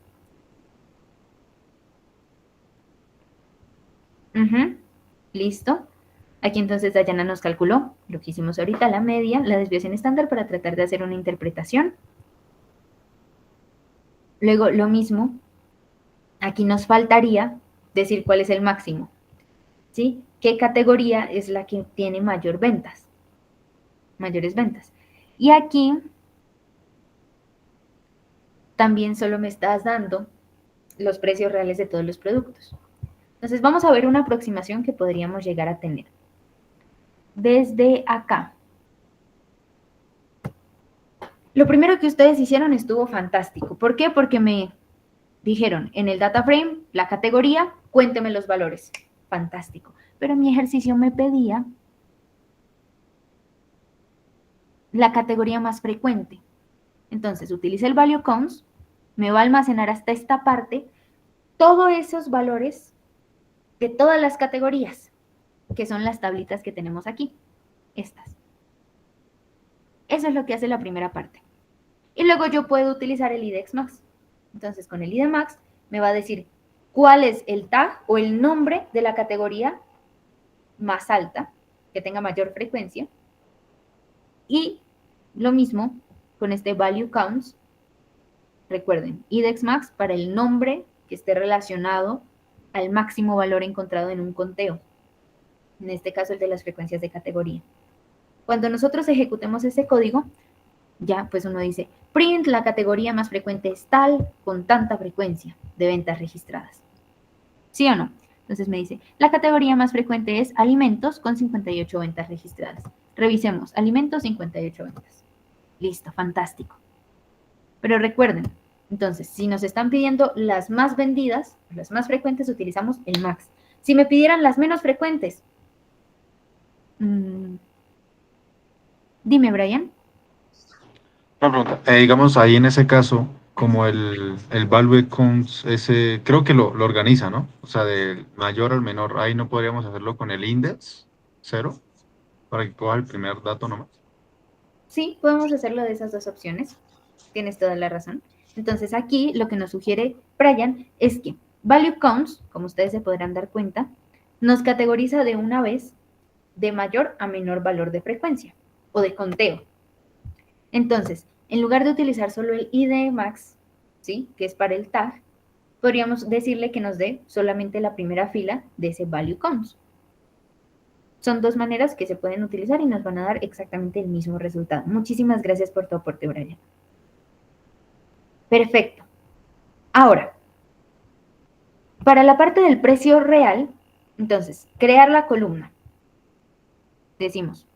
Listo. Aquí entonces Dayana nos calculó lo que hicimos ahorita, la media, la desviación estándar para tratar de hacer una interpretación. Luego lo mismo, aquí nos faltaría decir cuál es el máximo. ¿Sí? ¿Qué categoría es la que tiene mayores ventas? Y aquí también solo me estás dando los precios reales de todos los productos. Entonces vamos a ver una aproximación que podríamos llegar a tener. Desde acá. Lo primero que ustedes hicieron estuvo fantástico. ¿Por qué? Porque me dijeron en el data frame, la categoría, cuénteme los valores. Fantástico. Pero mi ejercicio me pedía la categoría más frecuente. Entonces, utilice el value counts, me va a almacenar hasta esta parte todos esos valores de todas las categorías, que son las tablitas que tenemos aquí, estas. Eso es lo que hace la primera parte. Y luego yo puedo utilizar el IDEX Max. Entonces, con el IDEX Max me va a decir cuál es el tag o el nombre de la categoría más alta, que tenga mayor frecuencia. Y lo mismo con este value counts. Recuerden, IDEX Max para el nombre que esté relacionado al máximo valor encontrado en un conteo. En este caso, el de las frecuencias de categoría. Cuando nosotros ejecutemos ese código, ya pues uno dice, print la categoría más frecuente es tal con tanta frecuencia de ventas registradas. ¿Sí o no? Entonces me dice, la categoría más frecuente es alimentos con 58 ventas registradas. Revisemos, alimentos, 58 ventas. Listo, fantástico. Pero recuerden, entonces, si nos están pidiendo las más vendidas, las más frecuentes, utilizamos el max. Si me pidieran las menos frecuentes, dime, Brian. Una pregunta. Digamos, ahí en ese caso, como el value counts, ese, creo que lo organiza, ¿no? O sea, del mayor al menor. Ahí no podríamos hacerlo con el index 0 para que coja el primer dato nomás. Sí, podemos hacerlo de esas dos opciones. Tienes toda la razón. Entonces aquí lo que nos sugiere Brian es que value counts, como ustedes se podrán dar cuenta, nos categoriza de una vez de mayor a menor valor de frecuencia o de conteo. Entonces, en lugar de utilizar solo el ID max, ¿sí?, que es para el tag, podríamos decirle que nos dé solamente la primera fila de ese value counts. Son dos maneras que se pueden utilizar y nos van a dar exactamente el mismo resultado. Muchísimas gracias por tu aporte, Brian. Perfecto. Ahora, para la parte del precio real, entonces, crear la columna. Decimos,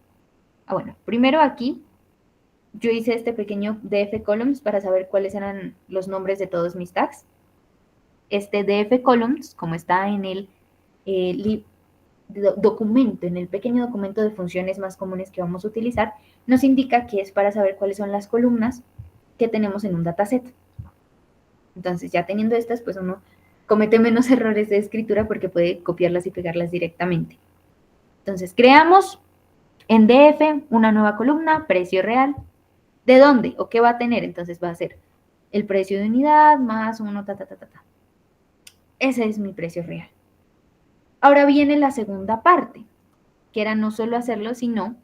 bueno, primero aquí yo hice este pequeño df columns para saber cuáles eran los nombres de todos mis tags. Este df columns, como está en el documento, en el pequeño documento de funciones más comunes que vamos a utilizar, nos indica que es para saber cuáles son las columnas que tenemos en un dataset. Entonces, ya teniendo estas, pues uno comete menos errores de escritura porque puede copiarlas y pegarlas directamente. Entonces, creamos en df una nueva columna, precio real. ¿De dónde o qué va a tener? Entonces va a ser el precio de unidad más uno, Ese es mi precio real. Ahora viene la segunda parte, que era no solo hacerlo, sino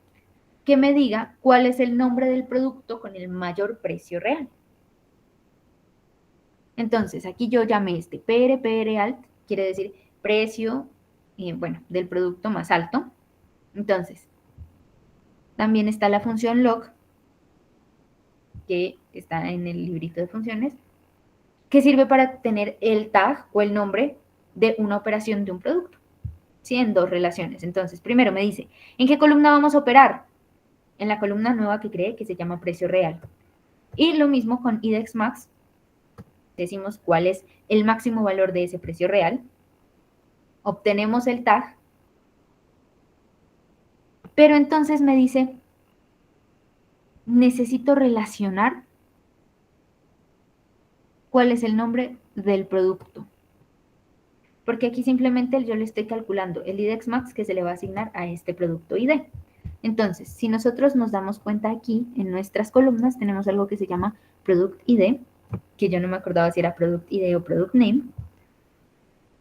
que me diga cuál es el nombre del producto con el mayor precio real. Entonces, aquí yo llamé este PR alt, quiere decir precio, del producto más alto. Entonces, también está la función log, que está en el librito de funciones, que sirve para tener el tag o el nombre de una operación de un producto, ¿sí? En dos relaciones. Entonces, primero me dice, ¿en qué columna vamos a operar? En la columna nueva que creé, que se llama precio real. Y lo mismo con index max, decimos cuál es el máximo valor de ese precio real, obtenemos el tag, pero entonces me dice, necesito relacionar cuál es el nombre del producto. Porque aquí simplemente yo le estoy calculando el index max que se le va a asignar a este producto ID. Entonces, si nosotros nos damos cuenta aquí, en nuestras columnas, tenemos algo que se llama product ID, que yo no me acordaba si era product ID o product name,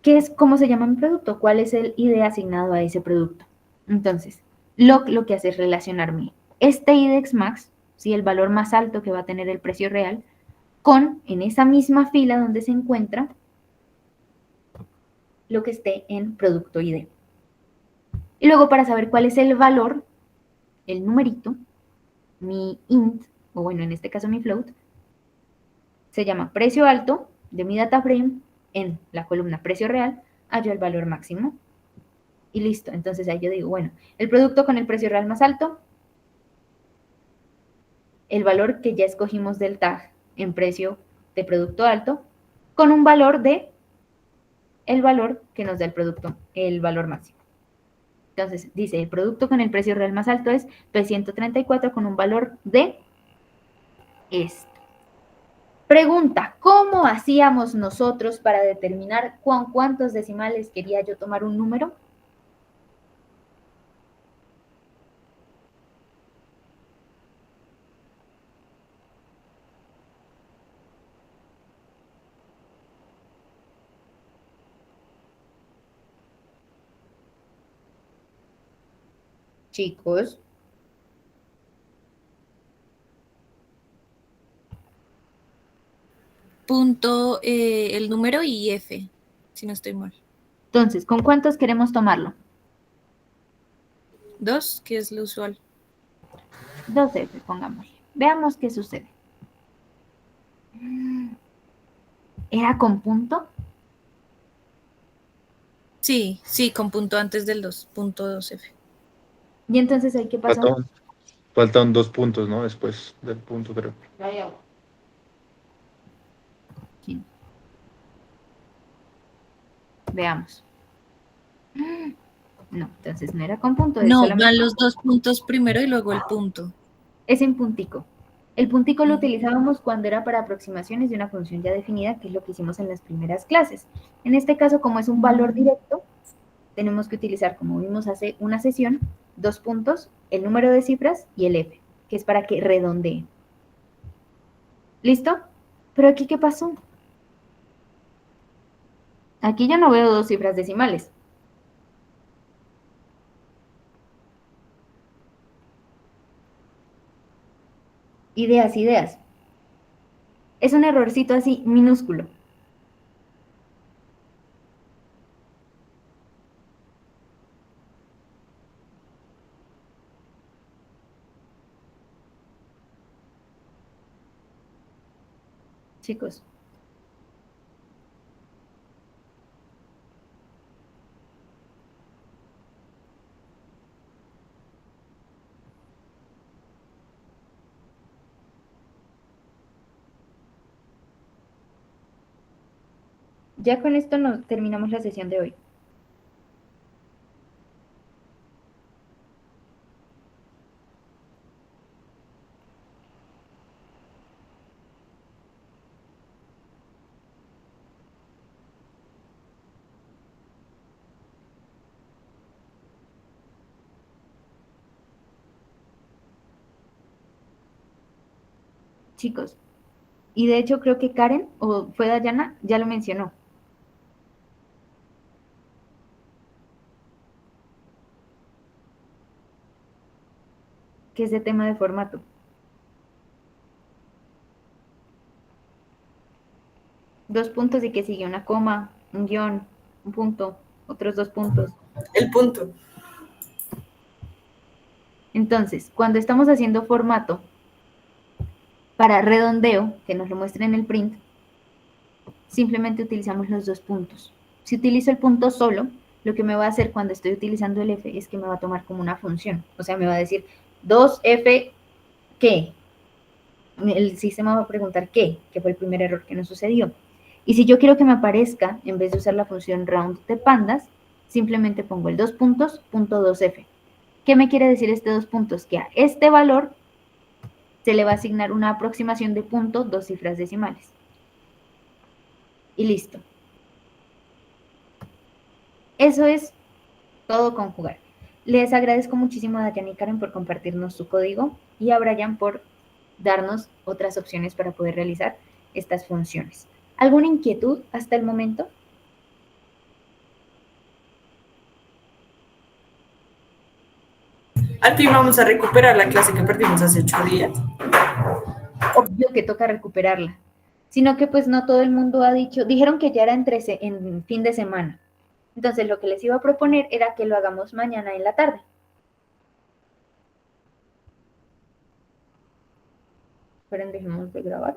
que es cómo se llama mi producto, cuál es el ID asignado a ese producto. Entonces, lo que hace es relacionarme este index max, ¿sí?, el valor más alto que va a tener el precio real, con, en esa misma fila donde se encuentra, lo que esté en producto ID. Y luego, para saber cuál es el valor, el numerito, mi int, o bueno, en este caso mi float, se llama precio alto de mi data frame en la columna precio real, hallo el valor máximo. Y listo. Entonces ahí yo digo, bueno, el producto con el precio real más alto, el valor que ya escogimos del tag en precio de producto alto, con un valor de el valor que nos da el producto, el valor máximo. Entonces dice, el producto con el precio real más alto es P134 con un valor de esto. Pregunta, ¿cómo hacíamos nosotros para determinar con cuántos decimales quería yo tomar un número? Chicos, Punto, el número y F, si no estoy mal. entonces, ¿con cuántos queremos tomarlo? 2, que es lo usual. 2F, pongámosle. Veamos qué sucede. ¿Era con punto? Sí, con punto antes del 2, punto 2F. Y entonces, ¿ahí qué pasó? Faltan 2 puntos, ¿no? Después del punto, creo. Sí. Veamos. No, entonces no era con punto. Es No, solamente van los 2 puntos primero y luego el punto. es en puntico. El puntico lo utilizábamos cuando era para aproximaciones de una función ya definida, que es lo que hicimos en las primeras clases. En este caso, como es un valor directo, tenemos que utilizar, como vimos hace una sesión, 2 puntos, el número de cifras y el f, que es para que redondee. ¿Listo? Pero aquí, ¿qué pasó? Aquí yo no veo 2 cifras decimales. Ideas. Es un errorcito así minúsculo. Chicos. Ya con esto nos terminamos la sesión de hoy. Chicos. Y de hecho creo que Karen, o fue Dayana, ya lo mencionó. Que es de tema de formato. Dos puntos y que sigue una coma, un guión, un punto, otros 2 puntos. El punto. Entonces, cuando estamos haciendo formato para redondeo, que nos lo muestre en el print, simplemente utilizamos los 2 puntos. Si utilizo el punto solo, lo que me va a hacer cuando estoy utilizando el f es que me va a tomar como una función. O sea, me va a decir 2f, ¿qué? El sistema va a preguntar qué, que fue el primer error que nos sucedió. Y si yo quiero que me aparezca, en vez de usar la función round de pandas, simplemente pongo el 2 puntos, punto 2f. ¿Qué me quiere decir este 2 puntos? Que a este valor se le va a asignar una aproximación de punto, 2 cifras decimales. Y listo. Eso es todo conjugar. Les agradezco muchísimo a Dayana y Karen por compartirnos su código y a Brian por darnos otras opciones para poder realizar estas funciones. ¿Alguna inquietud hasta el momento? Al fin vamos a recuperar la clase que perdimos hace 8 días. Obvio que toca recuperarla, sino que pues no todo el mundo ha dicho, dijeron que ya era en fin de semana. Entonces lo que les iba a proponer era que lo hagamos mañana en la tarde. Esperen, dejemos de grabar.